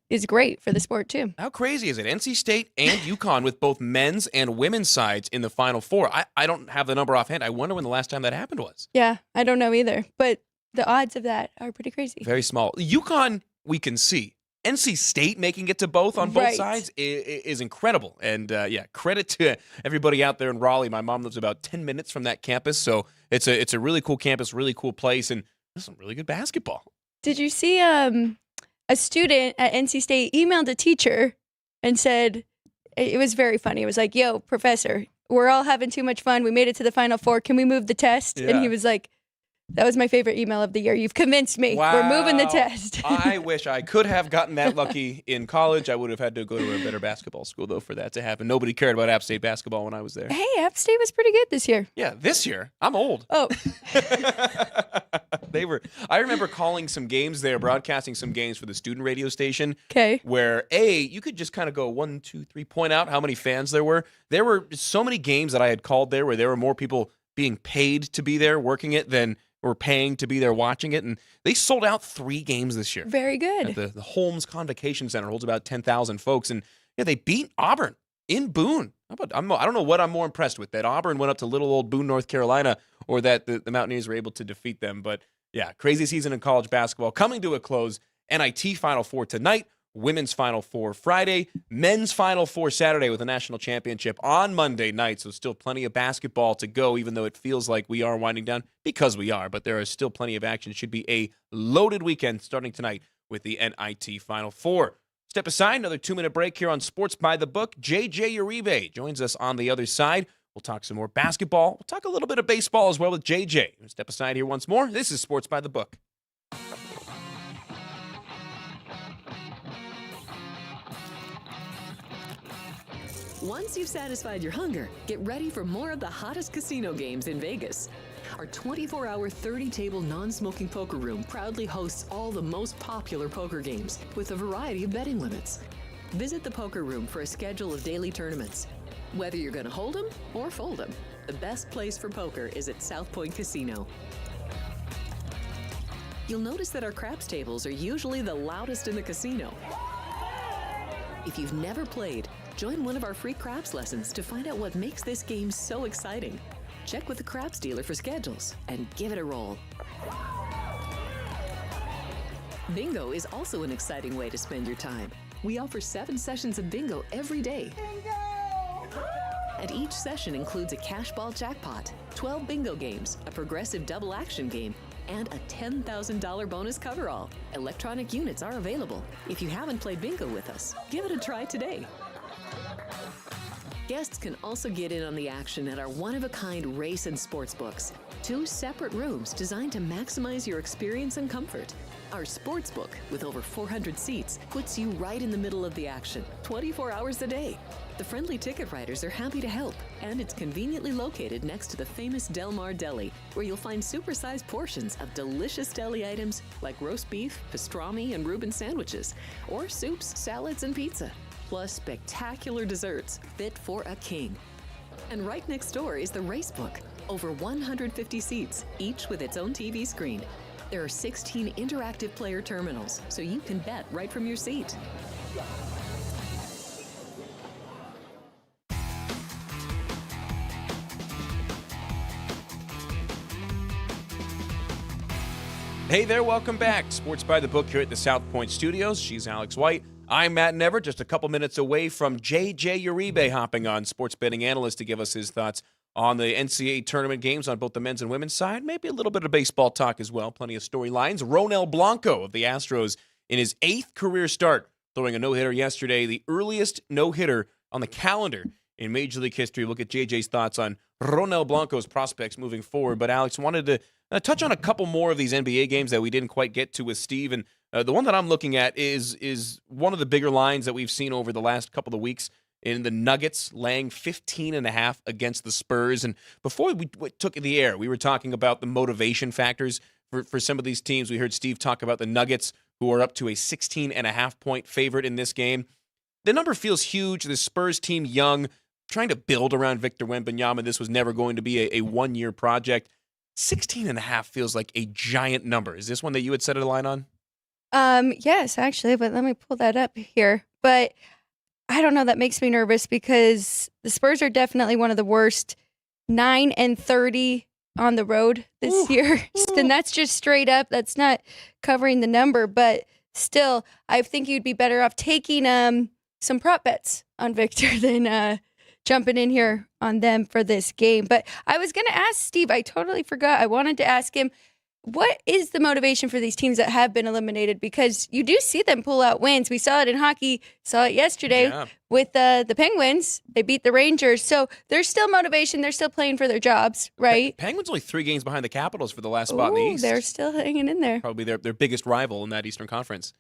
is great for the sport, too. How crazy is it? NC State and UConn with both men's and women's sides in the Final Four. I don't have the number offhand. I wonder when the last time that happened was. Yeah, I don't know either. But the odds of that are pretty crazy. Very small. UConn, we can see. NC State making it to both on both Right. sides is incredible. And, yeah, credit to everybody out there in Raleigh. My mom lives about 10 minutes from that campus, so it's a really cool campus, really cool place, and there's some really good basketball. Did you see a student at NC State emailed a teacher and said, it was very funny. It was like, yo, professor, we're all having too much fun. We made it to the Final Four. Can we move the test? Yeah. And he was like, that was my favorite email of the year. You've convinced me. We're moving the Wow. test. I wish I could have gotten that lucky in college. I would have had to go to a better basketball school, though, for that to happen. Nobody cared about App State basketball when I was there. Hey, App State was pretty good this year. Yeah, this year. I'm old. Oh, I remember calling some games there, broadcasting some games for the student radio station. okay. Where you could just kind of go 1, 2, 3, point out how many fans there were. There were so many games that I had called there where there were more people being paid to be there working it than were paying to be there watching it. And they sold out 3 games this year. Very good. At the Holmes Convocation Center holds about 10,000 folks. And yeah, they beat Auburn in Boone. I don't know what I'm more impressed with, that Auburn went up to little old Boone, North Carolina, or that the Mountaineers were able to defeat them. But yeah, crazy season in college basketball coming to a close. NIT Final Four tonight, women's Final Four Friday, men's Final Four Saturday with a national championship on Monday night. So still plenty of basketball to go, even though it feels like we are winding down, because we are. But there is still plenty of action. It should be a loaded weekend starting tonight with the NIT Final Four. Step aside, another 2-minute break here on Sports by the Book. JJ Uribe joins us on the other side. We'll talk some more basketball. We'll talk a little bit of baseball as well with JJ. Step aside here once more. This is Sports by the Book. Once you've satisfied your hunger, get ready for more of the hottest casino games in Vegas. Our 24-hour, 30-table non-smoking poker room proudly hosts all the most popular poker games with a variety of betting limits. Visit the poker room for a schedule of daily tournaments. Whether you're going to hold 'em or fold 'em, the best place for poker is at South Point Casino. You'll notice that our craps tables are usually the loudest in the casino. If you've never played, join one of our free craps lessons to find out what makes this game so exciting. Check with the craps dealer for schedules and give it a roll. Bingo is also an exciting way to spend your time. We offer 7 sessions of bingo every day. And each session includes a cash ball jackpot, 12 bingo games, a progressive double action game, and a $10,000 bonus coverall. Electronic units are available. If you haven't played bingo with us, give it a try today. Guests can also get in on the action at our one-of-a-kind race and sports books. 2 separate rooms designed to maximize your experience and comfort. Our sports book, with over 400 seats, puts you right in the middle of the action, 24 hours a day. The friendly ticket writers are happy to help, and it's conveniently located next to the famous Del Mar Deli, where you'll find supersized portions of delicious deli items like roast beef, pastrami, and Reuben sandwiches, or soups, salads, and pizza, plus spectacular desserts fit for a king. And right next door is the race book, over 150 seats, each with its own TV screen. There are 16 interactive player terminals, so you can bet right from your seat. Hey there, welcome back. Sports by the Book here at the South Point Studios. She's Alex White. I'm Matt Never, just a couple minutes away from JJ Uribe hopping on, sports betting analyst, to give us his thoughts on the NCAA tournament games on both the men's and women's side. Maybe a little bit of baseball talk as well. Plenty of storylines. Ronel Blanco of the Astros in his 8th career start, throwing a no-hitter yesterday, the earliest no-hitter on the calendar in Major League history. We'll get JJ's thoughts on Ronel Blanco's prospects moving forward. But Alex, wanted to touch on a couple more of these NBA games that we didn't quite get to with Steve. And the one that I'm looking at is one of the bigger lines that we've seen over the last couple of weeks in the Nuggets laying 15.5 against the Spurs. And before we took the air, we were talking about the motivation factors for some of these teams. We heard Steve talk about the Nuggets, who are up to a 16.5-point favorite in this game. The number feels huge. The Spurs team young, trying to build around Victor Wembanyama. This was never going to be a one-year project. 16.5 feels like a giant number. Is this one that you would set a line on? Yes, actually, but let me pull that up here. But I don't know, that makes me nervous because the Spurs are definitely one of the worst, 9-30 on the road this year. And that's just straight up. That's not covering the number, but still, I think you'd be better off taking some prop bets on Victor than jumping in here on them for this game. But I was going to ask Steve, I totally forgot. I wanted to ask him, what is the motivation for these teams that have been eliminated? Because you do see them pull out wins. We saw it in hockey, saw it yesterday with the Penguins. They beat the Rangers. So there's still motivation. They're still playing for their jobs, right? Penguins only 3 games behind the Capitals for the last spot in the East. They're still hanging in there. Probably their biggest rival in that Eastern Conference.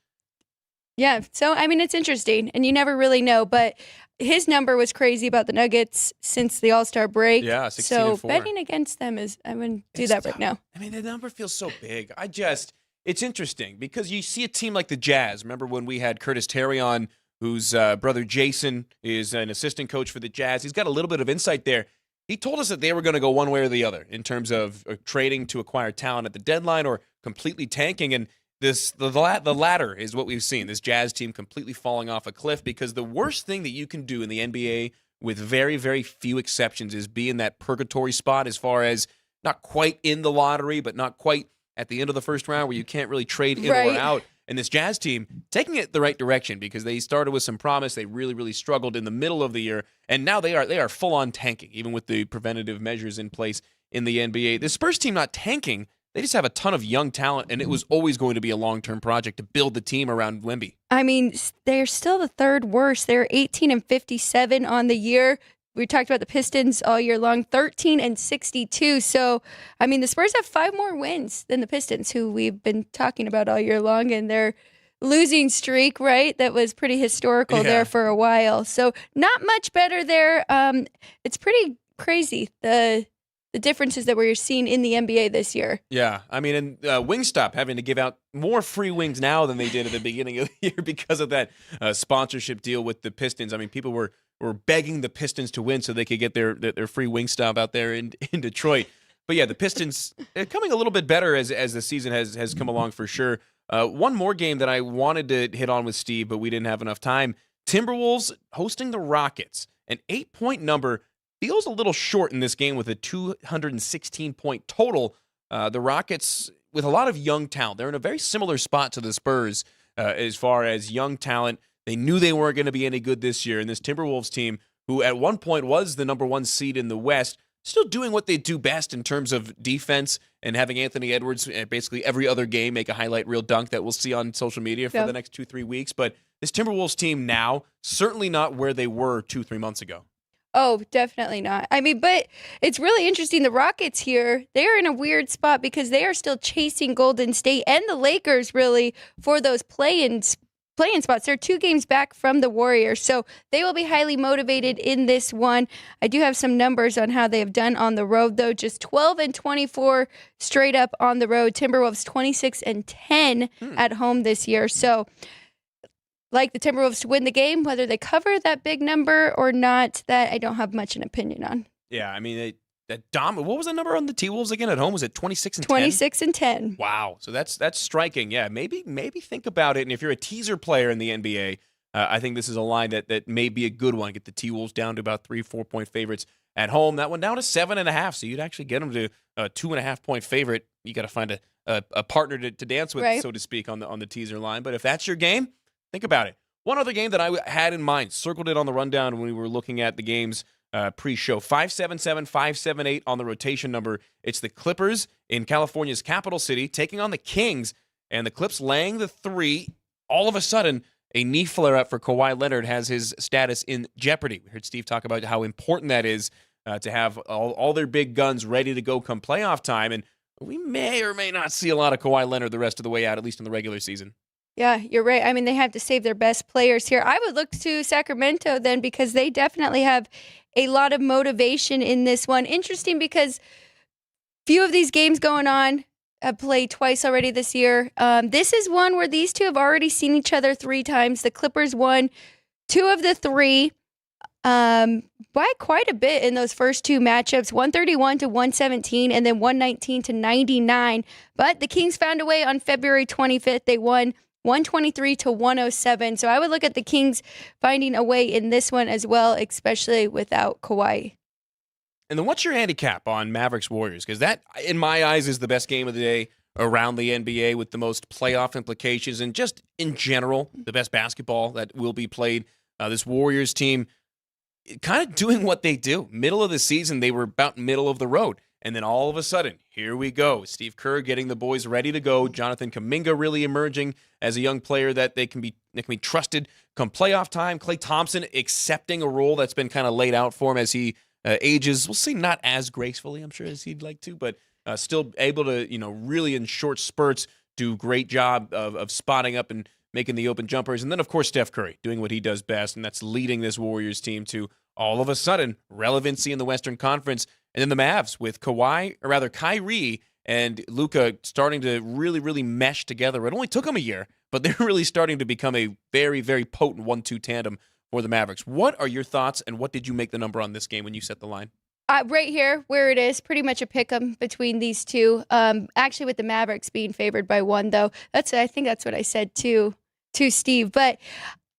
Yeah, so, I mean, it's interesting, and you never really know, but his number was crazy about the Nuggets since the All-Star break. Yeah, 16-4. So betting against them is, I wouldn't do that right now. I mean, the number feels so big. It's interesting because you see a team like the Jazz. Remember when we had Curtis Terry on, whose brother Jason is an assistant coach for the Jazz. He's got a little bit of insight there. He told us that they were going to go one way or the other in terms of trading to acquire talent at the deadline or completely tanking, and the latter is what we've seen. This Jazz team completely falling off a cliff because the worst thing that you can do in the NBA, with very, very few exceptions, is be in that purgatory spot as far as not quite in the lottery, but not quite at the end of the first round where you can't really trade in or out. And this Jazz team taking it the right direction because they started with some promise. They really, really struggled in the middle of the year, and now they are full on tanking, even with the preventative measures in place in the NBA. The Spurs team not tanking. They just have a ton of young talent, and it was always going to be a long-term project to build the team around Wemby. I mean, they're still the third worst. They're 18-57 on the year. We talked about the Pistons all year long, 13-62. So, I mean, the Spurs have 5 more wins than the Pistons, who we've been talking about all year long, and their losing streak, right? That was pretty historical there for a while. So, not much better there. It's pretty crazy, the differences that we're seeing in the NBA this year. Yeah, I mean, and Wingstop having to give out more free wings now than they did at the beginning of the year because of that sponsorship deal with the Pistons. I mean, people were begging the Pistons to win so they could get their free Wingstop out there in Detroit. But yeah, the Pistons coming a little bit better as the season has come along for sure. One more game that I wanted to hit on with Steve, but we didn't have enough time. Timberwolves hosting the Rockets. An 8-point number feels a little short in this game with a 216-point total. The Rockets, with a lot of young talent, they're in a very similar spot to the Spurs as far as young talent. They knew they weren't going to be any good this year, and this Timberwolves team, who at one point was the number 1 seed in the West, still doing what they do best in terms of defense and having Anthony Edwards basically every other game make a highlight reel dunk that we'll see on social media for the next 2-3 weeks. But this Timberwolves team now, certainly not where they were 2-3 months ago. Oh, definitely not. I mean, but it's really interesting. The Rockets here, they're in a weird spot because they are still chasing Golden State and the Lakers really for those play-in spots. They're 2 games back from the Warriors, so they will be highly motivated in this one. I do have some numbers on how they have done on the road, though. Just 12-24 straight up on the road. Timberwolves 26-10 at home this year. So, like the Timberwolves to win the game, whether they cover that big number or not, that I don't have much an opinion on. Yeah, I mean, what was the number on the T-Wolves again at home? Was it 26-10? 26-10. Wow. So that's striking. Yeah, maybe think about it. And if you're a teaser player in the NBA, I think this is a line that may be a good one. Get the T-Wolves down to about 3-4 point favorites at home. That one down to 7.5. So you'd actually get them to a 2.5 point favorite. You got to find a partner to dance with, right, so to speak, on the teaser line. But if that's your game, think about it. One other game that I had in mind, circled it on the rundown when we were looking at the games pre-show, 577, 578 on the rotation number. It's the Clippers in California's capital city taking on the Kings, and the Clips laying the 3. All of a sudden, a knee flare-up for Kawhi Leonard has his status in jeopardy. We heard Steve talk about how important that is to have all their big guns ready to go come playoff time, and we may or may not see a lot of Kawhi Leonard the rest of the way out, at least in the regular season. Yeah, you're right. I mean, they have to save their best players here. I would look to Sacramento then because they definitely have a lot of motivation in this one. Interesting because few of these games going on have played twice already this year. This is one where these two have already seen each other 3 times. The Clippers won 2 of the 3 by quite a bit in those first 2 matchups, 131-117 and then 119-99. But the Kings found a way on February 25th. They won 123-107. So I would look at the Kings finding a way in this one as well, especially without Kawhi. And then what's your handicap on Mavericks Warriors? Because that, in my eyes, is the best game of the day around the NBA with the most playoff implications and just in general, the best basketball that will be played. This Warriors team kind of doing what they do. Middle of the season, they were about middle of the road. And then all of a sudden, here we go. Steve Kerr getting the boys ready to go. Jonathan Kuminga really emerging as a young player that they can be trusted come playoff time. Klay Thompson accepting a role that's been kind of laid out for him as he ages. We'll see, not as gracefully, I'm sure, as he'd like to, but still able to, really in short spurts do a great job of spotting up and making the open jumpers. And then, of course, Steph Curry doing what he does best, and that's leading this Warriors team to all of a sudden relevancy in the Western Conference. And then the Mavs with Kyrie and Luka starting to really, really mesh together. It only took them a year, but they're really starting to become a very, very potent 1-2 tandem for the Mavericks. What are your thoughts, and what did you make the number on this game when you set the line? Right here, where it is, pretty much a pick-em between these two. Actually, with the Mavericks being favored by 1, though. I think that's what I said to Steve. But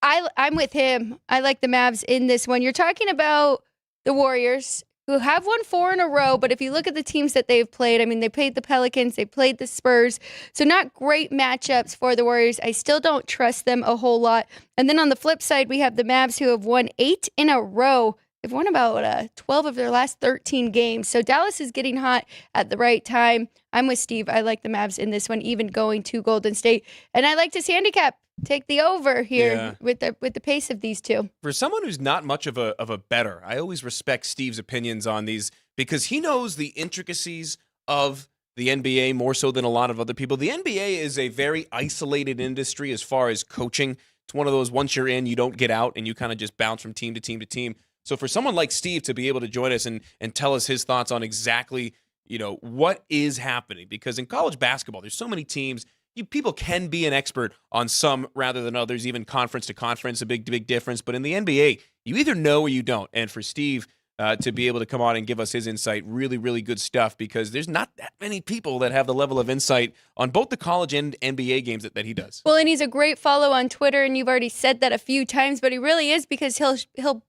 I'm with him. I like the Mavs in this one. You're talking about the Warriors, who have won 4 in a row, but if you look at the teams that they've played, I mean, they played the Pelicans, they played the Spurs, so not great matchups for the Warriors. I still don't trust them a whole lot. And then on the flip side, we have the Mavs, who have won 8 in a row. They've won about 12 of their last 13 games, so Dallas is getting hot at the right time. I'm with Steve. I like the Mavs in this one, even going to Golden State, and I like to handicap. Take the over here with the pace of these two. For someone who's not much of a bettor, I always respect Steve's opinions on these because he knows the intricacies of the NBA more so than a lot of other people. The NBA is a very isolated industry as far as coaching. It's one of those, once you're in, you don't get out, and you kind of just bounce from team to team to team. So for someone like Steve to be able to join us and tell us his thoughts on exactly, what is happening, because in college basketball, there's so many teams. People can be an expert on some rather than others, even conference to conference, a big difference. But in the NBA, you either know or you don't. And for Steve to be able to come on and give us his insight, really, really good stuff, because there's not that many people that have the level of insight on both the college and NBA games that he does. Well, and he's a great follow on Twitter, and you've already said that a few times, but he really is, because he'll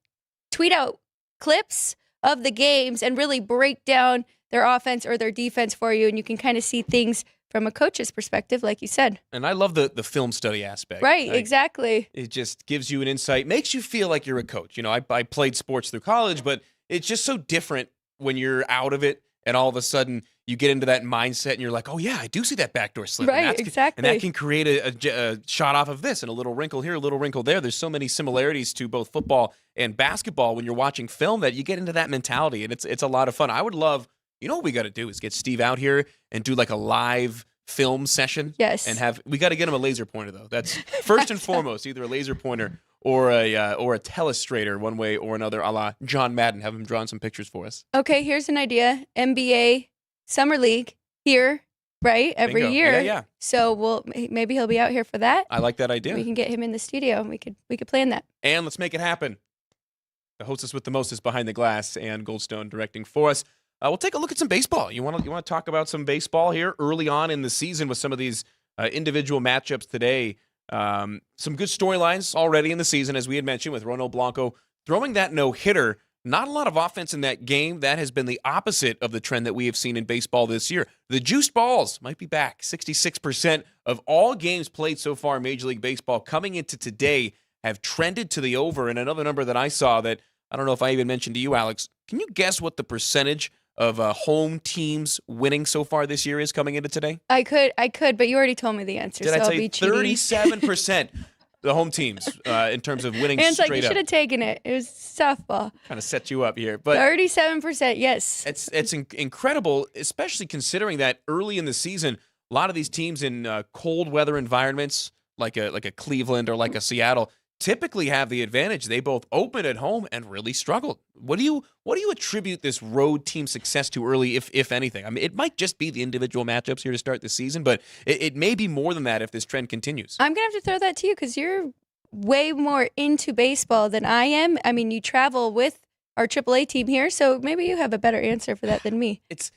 tweet out clips of the games and really break down their offense or their defense for you, and you can kind of see things from a coach's perspective, like you said. And I love the film study aspect. Right, exactly. It just gives you an insight, makes you feel like you're a coach. You know, I played sports through college, but it's just so different when you're out of it and all of a sudden you get into that mindset and you're like, oh, yeah, I do see that backdoor slip. Right, exactly. And that can create a shot off of this and a little wrinkle here, a little wrinkle there. There's so many similarities to both football and basketball when you're watching film that you get into that mentality, and it's a lot of fun. I would love, you know what we got to do is get Steve out here and do like a live film session. Yes. And we got to get him a laser pointer, though. That's first and foremost, either a laser pointer or a telestrator, one way or another, a la John Madden. Have him drawing some pictures for us. Okay, here's an idea. NBA Summer League here, right? Every Bingo. year. Yeah. So maybe he'll be out here for that. I like that idea. We can get him in the studio. We could plan that. And let's make it happen. The hostess with the most is behind the glass, and Goldstone directing for us. We'll take a look at some baseball. You want to talk about some baseball here early on in the season with some of these individual matchups today. Some good storylines already in the season, as we had mentioned, with Ronald Blanco throwing that no-hitter. Not a lot of offense in that game. That has been the opposite of the trend that we have seen in baseball this year. The juiced balls might be back. 66% of all games played so far in Major League Baseball coming into today have trended to the over. And another number that I saw that I don't know if I even mentioned to you, Alex, can you guess what the percentage of home teams winning so far this year is coming into today? I could, but you already told me the answer. Did so I tell I'll you be cheating. 37%? The home teams in terms of winning And it's straight like, you should up. have taken it. It was softball. Kind of set you up here. But 37%, yes. it's incredible, especially considering that early in the season, a lot of these teams in cold weather environments, like a Cleveland or like a Seattle, typically have the advantage. They both opened at home and really struggled. What do you attribute this road team success to early, if anything? I mean, it might just be the individual matchups here to start the season, but it may be more than that if this trend continues. I'm going to have to throw that to you because you're way more into baseball than I am. I mean, you travel with our AAA team here, so maybe you have a better answer for that than me. It's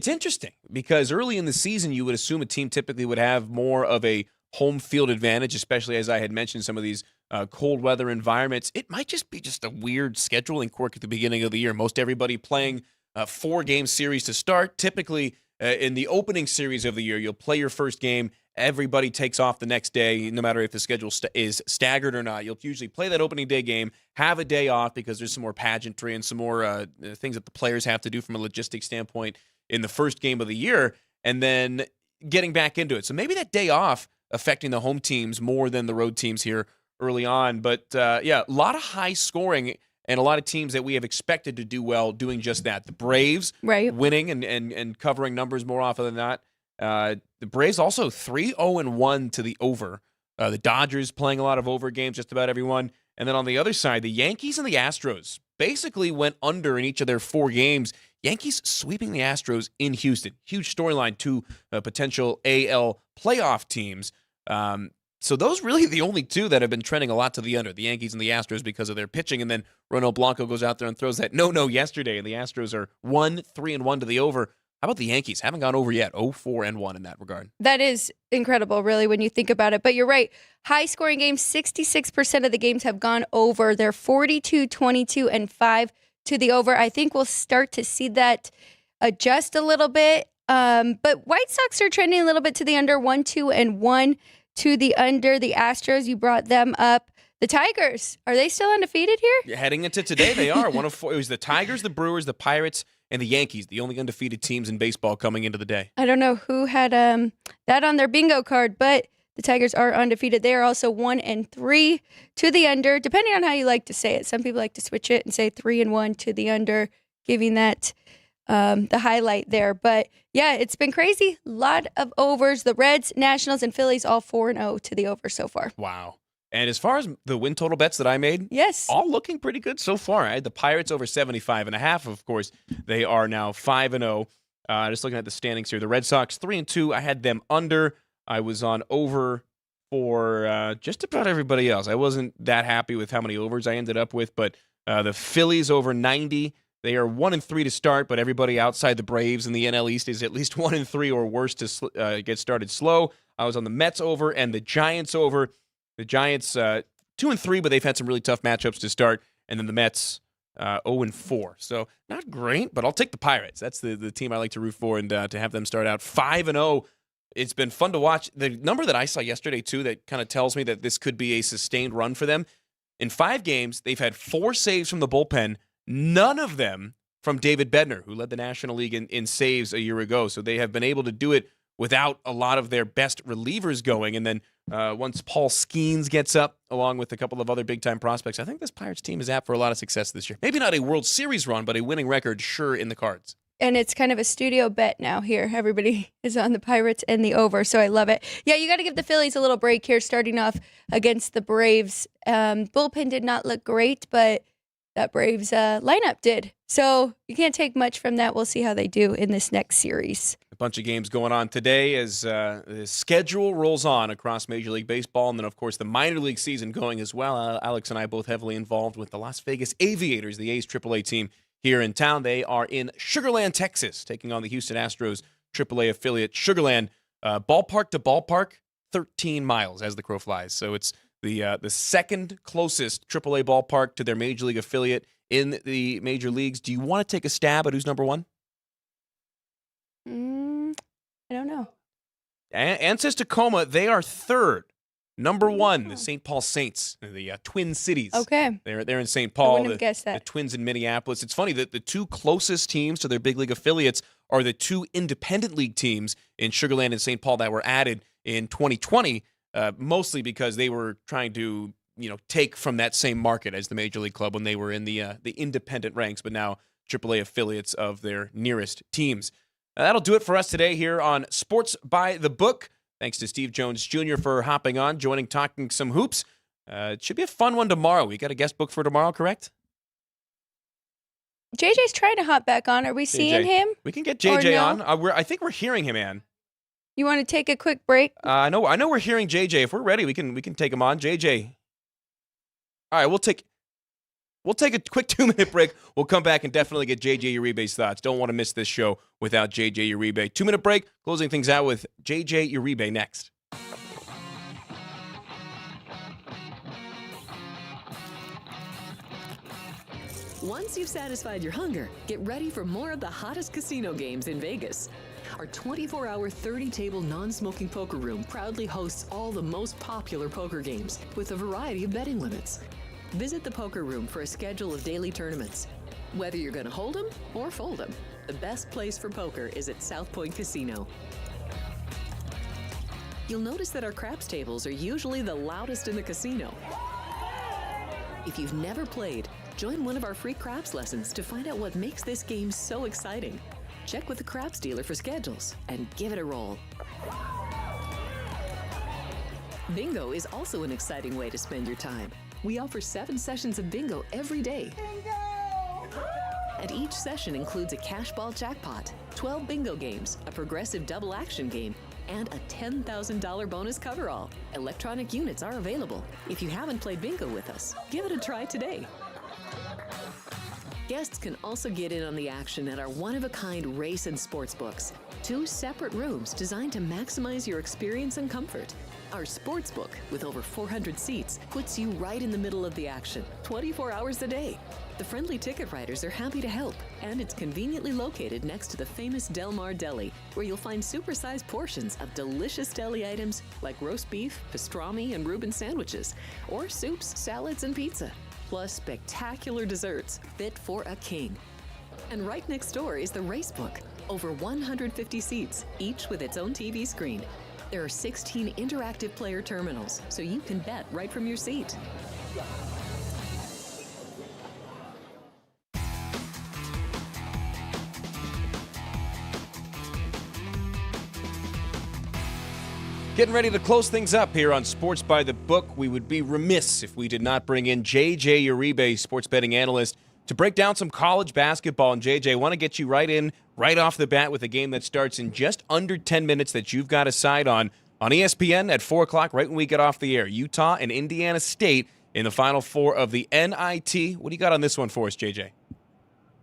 interesting because early in the season, you would assume a team typically would have more of a home field advantage, especially as I had mentioned some of these cold weather environments. It might just be just a weird scheduling quirk at the beginning of the year. Most everybody playing 4-game series to start. Typically, in the opening series of the year, you'll play your first game. Everybody takes off the next day, no matter if the schedule is staggered or not. You'll usually play that opening day game, have a day off because there's some more pageantry and some more things that the players have to do from a logistics standpoint in the first game of the year, and then getting back into it. So maybe that day off affecting the home teams more than the road teams here early on. But, a lot of high scoring and a lot of teams that we have expected to do well doing just that. The Braves winning and covering numbers more often than not. The Braves also 3-0-1 to the over. The Dodgers playing a lot of over games, just about everyone. And then on the other side, the Yankees and the Astros basically went under in each of their 4 games. Yankees sweeping the Astros in Houston. Huge storyline to potential AL playoff teams. So those really the only two that have been trending a lot to the under, the Yankees and the Astros because of their pitching. And then Ronald Blanco goes out there and throws that no yesterday, and the Astros are 3-1 to the over. How about the Yankees? Haven't gone over yet. 0-4-1 in that regard. That is incredible, really, when you think about it. But you're right. High-scoring games, 66% of the games have gone over. They're 42, 22, and 5 to the over. I think we'll start to see that adjust a little bit. But White Sox are trending a little bit to the under, 1-2-1 to the under. The Astros, you brought them up. The Tigers, are they still undefeated here? Heading into today, they are. 1 of 4. It was the Tigers, the Brewers, the Pirates, and the Yankees, the only undefeated teams in baseball coming into the day. I don't know who had that on their bingo card, but the Tigers are undefeated. They are also 1-3 to the under, depending on how you like to say it. Some people like to switch it and say 3-1 to the under, giving that the highlight there. But yeah, it's been crazy. A lot of overs. The Reds, Nationals, and Phillies all 4-0 to the over so far. Wow. And as far as the win total bets that I made, yes, all looking pretty good so far. I had the Pirates over 75.5. Of course, they are now 5-0. Just looking at the standings here, the Red Sox 3-2. I had them under. I was on over for just about everybody else. I wasn't that happy with how many overs I ended up with, but the Phillies over 90. They are 1-3 to start, but everybody outside the Braves in the NL East is at least 1-3 or worse to get started slow. I was on the Mets over and the Giants over. The Giants 2-3, but they've had some really tough matchups to start, and then the Mets 0-4. So not great, but I'll take the Pirates. That's the team I like to root for, and to have them start out 5-0. It's been fun to watch. The number that I saw yesterday, too, that kind of tells me that this could be a sustained run for them. In 5 games, they've had 4 saves from the bullpen, none of them from David Bednar, who led the National League in saves a year ago. So they have been able to do it without a lot of their best relievers going. And then once Paul Skeens gets up, along with a couple of other big-time prospects, I think this Pirates team is apt for a lot of success this year. Maybe not a World Series run, but a winning record sure in the cards. And it's kind of a studio bet now here. Everybody is on the Pirates and the over, so I love it. Yeah, you got to give the Phillies a little break here, starting off against the Braves. Bullpen did not look great, but that Braves lineup did. So you can't take much from that. We'll see how they do in this next series. A bunch of games going on today as the schedule rolls on across Major League Baseball. And then, of course, the minor league season going as well. Alex and I both heavily involved with the Las Vegas Aviators, the A's AAA team here in town. They are in Sugar Land, Texas, taking on the Houston Astros AAA affiliate. Sugar Land, ballpark to ballpark, 13 miles as the crow flies. So it's the second closest AAA ballpark to their Major League affiliate in the major leagues. Do you want to take a stab at who's number 1? I don't know. Ansys Tacoma, they are third. Number 1, the St. Paul Saints, the Twin Cities. Okay. They're in St. Paul. I wouldn't have guessed that. The Twins in Minneapolis. It's funny that the 2 closest teams to their big league affiliates are the 2 independent league teams in Sugar Land and St. Paul that were added in 2020, mostly because they were trying to take from that same market as the Major League Club when they were in the independent ranks, but now AAA affiliates of their nearest teams. That'll do it for us today here on Sports by the Book. Thanks to Steve Jones Jr. for hopping on, joining, talking some hoops. It should be a fun one tomorrow. We got a guest book for tomorrow, correct? JJ's trying to hop back on. Are we seeing him? We can get JJ no? on. I think we're hearing him, Ann. You want to take a quick break? I know we're hearing JJ. If we're ready, we can take him on. JJ. All right, we'll take a quick 2-minute break. We'll come back and definitely get JJ Uribe's thoughts. Don't want to miss this show without JJ Uribe. 2-minute break, closing things out with JJ Uribe next. Once you've satisfied your hunger, get ready for more of the hottest casino games in Vegas. Our 24-hour, 30-table non-smoking poker room proudly hosts all the most popular poker games with a variety of betting limits. Visit the poker room for a schedule of daily tournaments. Whether you're going to hold 'em or fold 'em, the best place for poker is at South Point Casino. You'll notice that our craps tables are usually the loudest in the casino. If you've never played, join one of our free craps lessons to find out what makes this game so exciting. Check with the craps dealer for schedules and give it a roll. Bingo is also an exciting way to spend your time. We offer 7 sessions of bingo every day. Bingo! And each session includes a cash ball jackpot, 12 bingo games, a progressive double action game, and a $10,000 bonus coverall. Electronic units are available. If you haven't played bingo with us, give it a try today. Guests can also get in on the action at our one-of-a-kind race and sports books. 2 separate rooms designed to maximize your experience and comfort. Our sports book, with over 400 seats, puts you right in the middle of the action, 24 hours a day. The friendly ticket writers are happy to help, and it's conveniently located next to the famous Del Mar Deli, where you'll find supersized portions of delicious deli items like roast beef, pastrami, and Reuben sandwiches, or soups, salads, and pizza, plus spectacular desserts fit for a king. And right next door is the race book, over 150 seats, each with its own TV screen. There are 16 interactive player terminals, so you can bet right from your seat. Getting ready to close things up here on Sports by the Book. We would be remiss if we did not bring in JJ Uribe, sports betting analyst, to break down some college basketball. And JJ, I want to get you right off the bat with a game that starts in just under 10 minutes that you've got a side on ESPN at 4 o'clock, right when we get off the air. Utah and Indiana State in the Final Four of the NIT. What do you got on this one for us, JJ?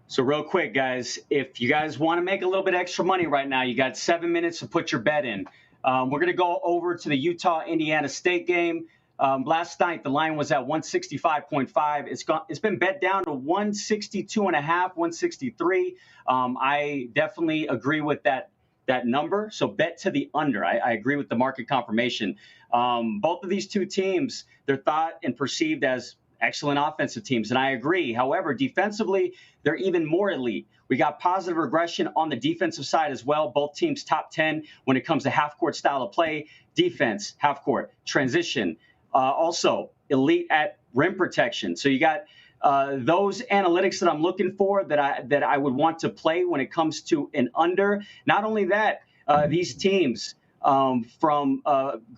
So real quick, guys, if you guys want to make a little bit extra money right now, you got 7 minutes to put your bet in. We're going to go over to the Utah-Indiana State game. Last night, the line was at 165.5. It's been bet down to 162.5, 163. I definitely agree with that that number. So bet to the under. I agree with the market confirmation. Both of these two teams, they're thought and perceived as excellent offensive teams, and I agree. However, defensively, they're even more elite. We got positive regression on the defensive side as well. Both teams top 10 when it comes to half-court style of play, defense, half-court, transition. Also, elite at rim protection. So you got those analytics that I'm looking for that I would want to play when it comes to an under. Not only that, these teams from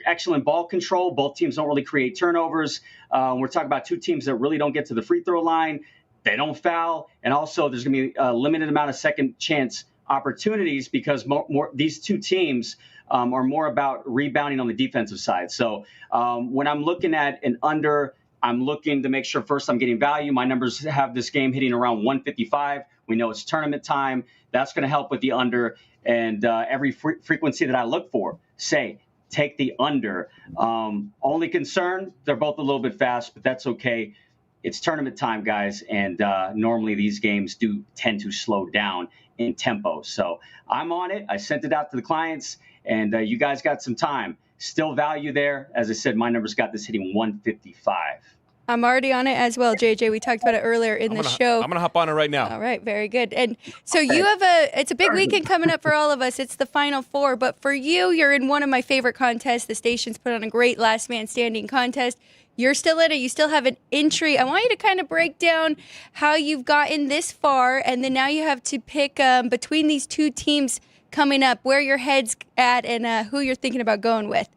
excellent ball control. Both teams don't really create turnovers. We're talking about two teams that really don't get to the free throw line. They don't foul. And also there's going to be a limited amount of second chance opportunities because these two teams are more about rebounding on the defensive side. So when I'm looking at an under, I'm looking to make sure first I'm getting value. My numbers have this game hitting around 155. We know it's tournament time. That's going to help with the under. And every frequency that I look for, say, take the under. Only concern, they're both a little bit fast, but that's okay. It's tournament time, guys. And normally these games do tend to slow down in tempo. So I'm on it. I sent it out to the clients, and you guys got some time. Still value there. As I said, my numbers got this hitting 155. I'm already on it as well, JJ. We talked about it earlier in the show. I'm going to hop on it right now. All right, very good. And so you have it's a big weekend coming up for all of us. It's the Final Four. But for you, you're in one of my favorite contests. The station's put on a great last man standing contest. You're still in it. You still have an entry. I want you to kind of break down how you've gotten this far. And then now you have to pick between these two teams coming up, where your head's at and who you're thinking about going with.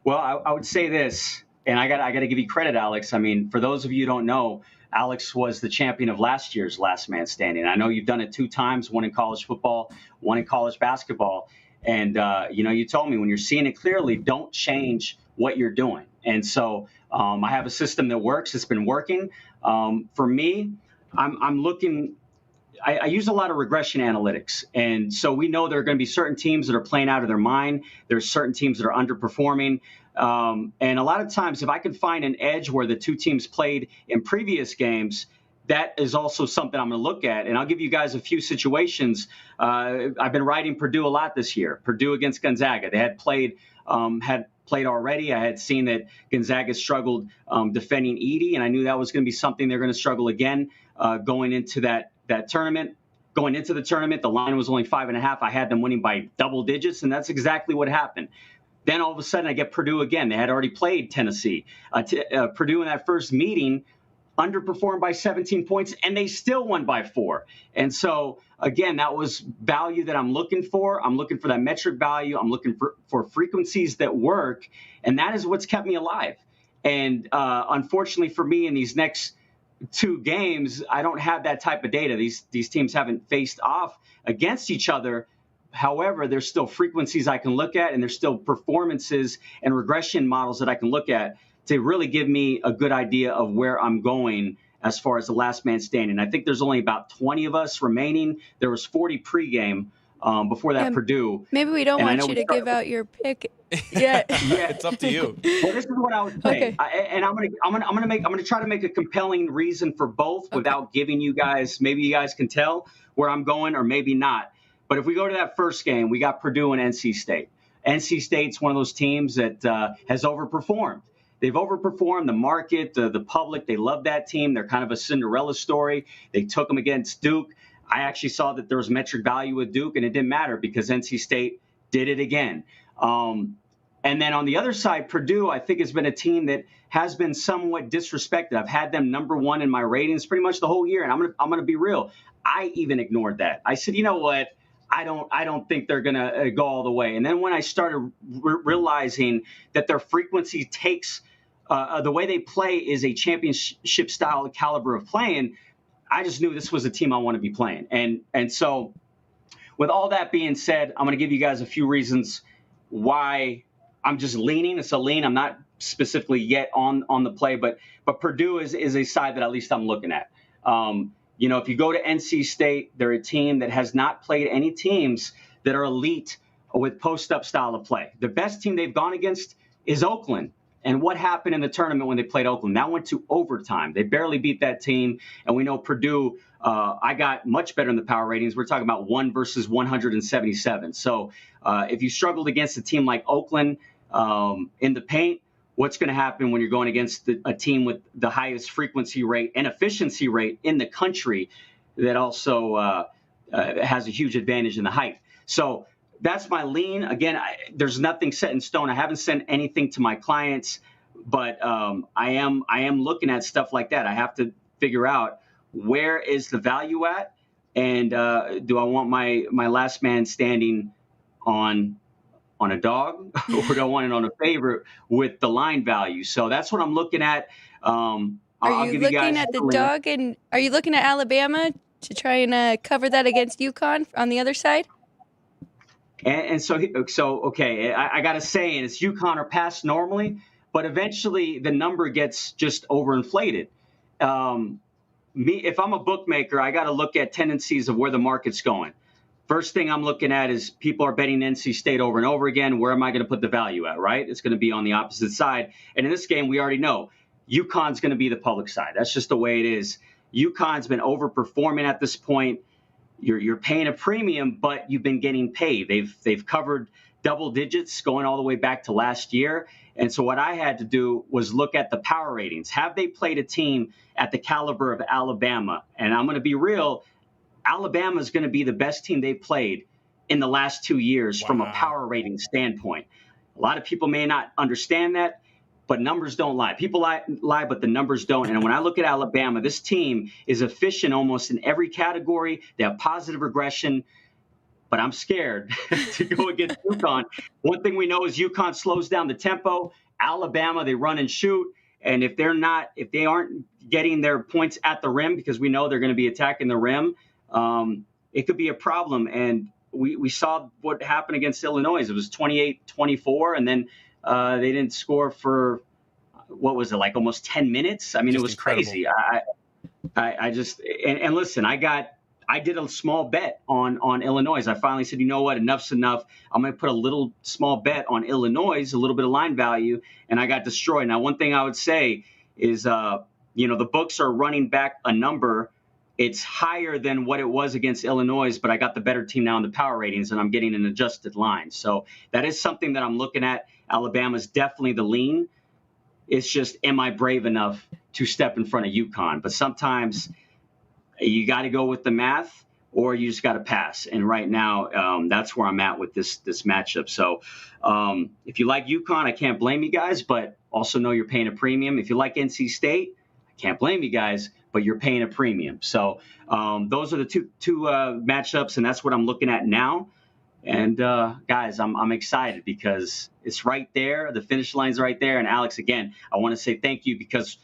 Well, I would say this. And I got to give you credit, Alex. I mean, for those of you who don't know, Alex was the champion of last year's Last Man Standing. I know you've done it 2 times, one in college football, one in college basketball. And, you told me when you're seeing it clearly, don't change what you're doing. And so I have a system that works. It's been working. For me, I'm looking – I use a lot of regression analytics. And so we know there are going to be certain teams that are playing out of their mind. There's certain teams that are underperforming. And a lot of times, if I can find an edge where the two teams played in previous games, that is also something I'm going to look at. And I'll give you guys a few situations. I've been writing Purdue a lot this year. Purdue against Gonzaga. They had played already. I had seen that Gonzaga struggled defending Edey, and I knew that was going to be something they're going to struggle again going into that tournament. Going into the tournament, the line was only 5.5. I had them winning by double digits, and that's exactly what happened. Then all of a sudden I get Purdue again. They had already played Tennessee. Purdue in that first meeting underperformed by 17 points, and they still won by 4. And so, again, that was value that I'm looking for. I'm looking for that metric value. I'm looking for frequencies that work, and that is what's kept me alive. And unfortunately for me in these next 2 games, I don't have that type of data. These teams haven't faced off against each other. However, there's still frequencies I can look at, and there's still performances and regression models that I can look at to really give me a good idea of where I'm going as far as the last man standing. I think there's only about 20 of us remaining. There was 40 pregame before that Purdue. Maybe we don't want you to give out your pick yet. Yeah, It's up to you. Well, this is what I would say, Okay. and I'm gonna try to make a compelling reason for both without giving you guys. Maybe you guys can tell where I'm going, or maybe not. But if we go to that first game, we got Purdue and NC State. NC State's one of those teams that has overperformed. They've overperformed the market, the public. They love that team. They're kind of a Cinderella story. They took them against Duke. I actually saw that there was metric value with Duke, and it didn't matter because NC State did it again. And then on the other side, Purdue, I think, has been a team that has been somewhat disrespected. I've had them number 1 in my ratings pretty much the whole year, and I'm gonna be real. I even ignored that. I said, you know what? I don't think they're going to go all the way. And then when I started realizing that their frequency takes the way they play is a championship style caliber of playing, I just knew this was a team I want to be playing. And so with all that being said, I'm going to give you guys a few reasons why I'm just leaning. It's a lean. I'm not specifically yet on the play, but Purdue is a side that at least I'm looking at. If you go to NC State, they're a team that has not played any teams that are elite with post-up style of play. The best team they've gone against is Oakland, And what happened in the tournament when they played Oakland? That went to overtime. They barely beat that team. And we know Purdue, I got much better in the power ratings. We're talking about 1 versus 177. So if you struggled against a team like Oakland in the paint, what's going to happen when you're going against a team with the highest frequency rate and efficiency rate in the country that also has a huge advantage in the height? So that's my lean. Again, there's nothing set in stone. I haven't sent anything to my clients, but I am looking at stuff like that. I have to figure out where is the value at, and do I want my last man standing on a dog, or do I want it on a favorite with the line value? So that's what I'm looking at. Are you looking at the dog, and are you looking at Alabama to try and cover that against UConn on the other side? And so okay, I got to say, and it's UConn or pass normally, but eventually the number gets just overinflated. If I'm a bookmaker, I got to look at tendencies of where the market's going. First thing I'm looking at is people are betting NC State over and over again. Where am I going to put the value at, right? It's going to be on the opposite side. And in this game, we already know UConn's going to be the public side. That's just the way it is. UConn's been overperforming at this point. You're paying a premium, but you've been getting paid. They've covered double digits going all the way back to last year. And so what I had to do was look at the power ratings. Have they played a team at the caliber of Alabama? And I'm going to be real. Alabama is going to be the best team they've played in the last 2 years from a power rating standpoint. A lot of people may not understand that, but numbers don't lie. People lie, but the numbers don't. And when I look at Alabama, this team is efficient almost in every category. They have positive regression, but I'm scared to go against UConn. One thing we know is UConn slows down the tempo. Alabama, they run and shoot. And if they aren't getting their points at the rim, because we know they're going to be attacking the rim, it could be a problem. And we saw what happened against Illinois. It was 28-24, and then they didn't score for, what was it, like almost 10 minutes? I mean, it was incredible. Crazy. I just, and listen, I did a small bet on Illinois. I finally said, you know what, enough's enough. I'm going to put a little small bet on Illinois, a little bit of line value, and I got destroyed. Now, one thing I would say is, the books are running back a number. It's higher than what it was against Illinois, but I got the better team now in the power ratings, and I'm getting an adjusted line. So that is something that I'm looking at. Alabama's definitely the lean. It's just, am I brave enough to step in front of UConn? But sometimes you got to go with the math, or you just got to pass. And right now, that's where I'm at with this matchup. So if you like UConn, I can't blame you guys, but also know you're paying a premium. If you like NC State, I can't blame you guys, but you're paying a premium. So those are the two matchups, and that's what I'm looking at now. And guys, I'm excited because it's right there. The finish line's right there. And Alex, again, I want to say thank you, because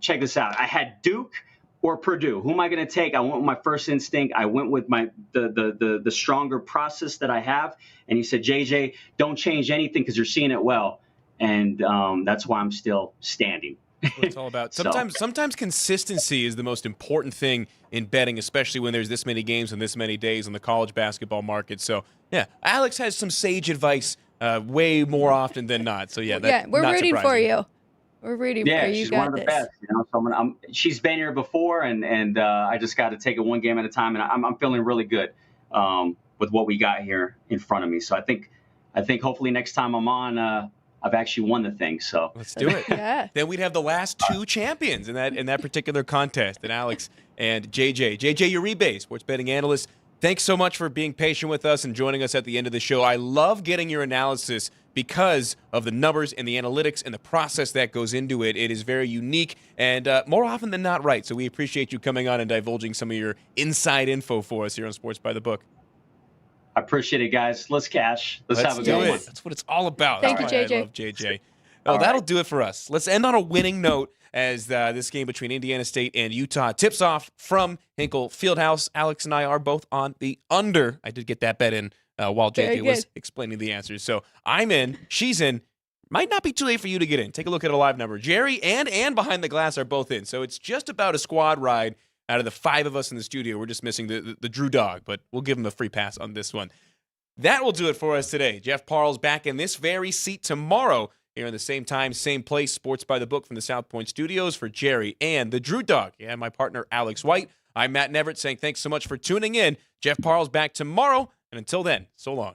check this out. I had Duke or Purdue. Who am I going to take? I went with my first instinct. I went with the stronger process that I have. And he said, JJ, don't change anything because you're seeing it well. And that's why I'm still standing. That's what it's all about. Sometimes consistency is the most important thing in betting, especially when there's this many games and this many days on the college basketball market. So, yeah, Alex has some sage advice way more often than not. So, yeah, we're rooting for you. We're rooting for you. Yeah, she's one of the best. So she's been here before, and I just got to take it one game at a time, and I'm feeling really good with what we got here in front of me. So I think hopefully next time I'm on, I've actually won the thing. So let's do it. Yeah. Then we'd have the last two champions in that particular contest, and Alex and JJ Uribe, sports betting analyst. Thanks so much for being patient with us and joining us at the end of the show. I love getting your analysis because of the numbers and the analytics and the process that goes into it. It is very unique and more often than not right. So we appreciate you coming on and divulging some of your inside info for us here on Sports by the Book. I appreciate it, guys. Let's cash. Let's have a good one. That's what it's all about. Thank you, JJ. I love JJ. Oh, that'll do it for us. Let's end on a winning note as this game between Indiana State and Utah tips off from Hinkle Fieldhouse. Alex and I are both on the under. I did get that bet in while JJ was explaining the answers. So I'm in. She's in. Might not be too late for you to get in. Take a look at a live number. Jerry and Behind the Glass are both in. So it's just about a squad ride. Out of the five of us in the studio, we're just missing the Drew Dog, but we'll give him a free pass on this one. That will do it for us today. Jeff Parles back in this very seat tomorrow. here in the same time, same place, Sports by the Book from the South Point Studios. For Jerry and the Drew Dog and my partner Alex White, I'm Matt Neverett saying thanks so much for tuning in. Jeff Parles back tomorrow. And until then, so long.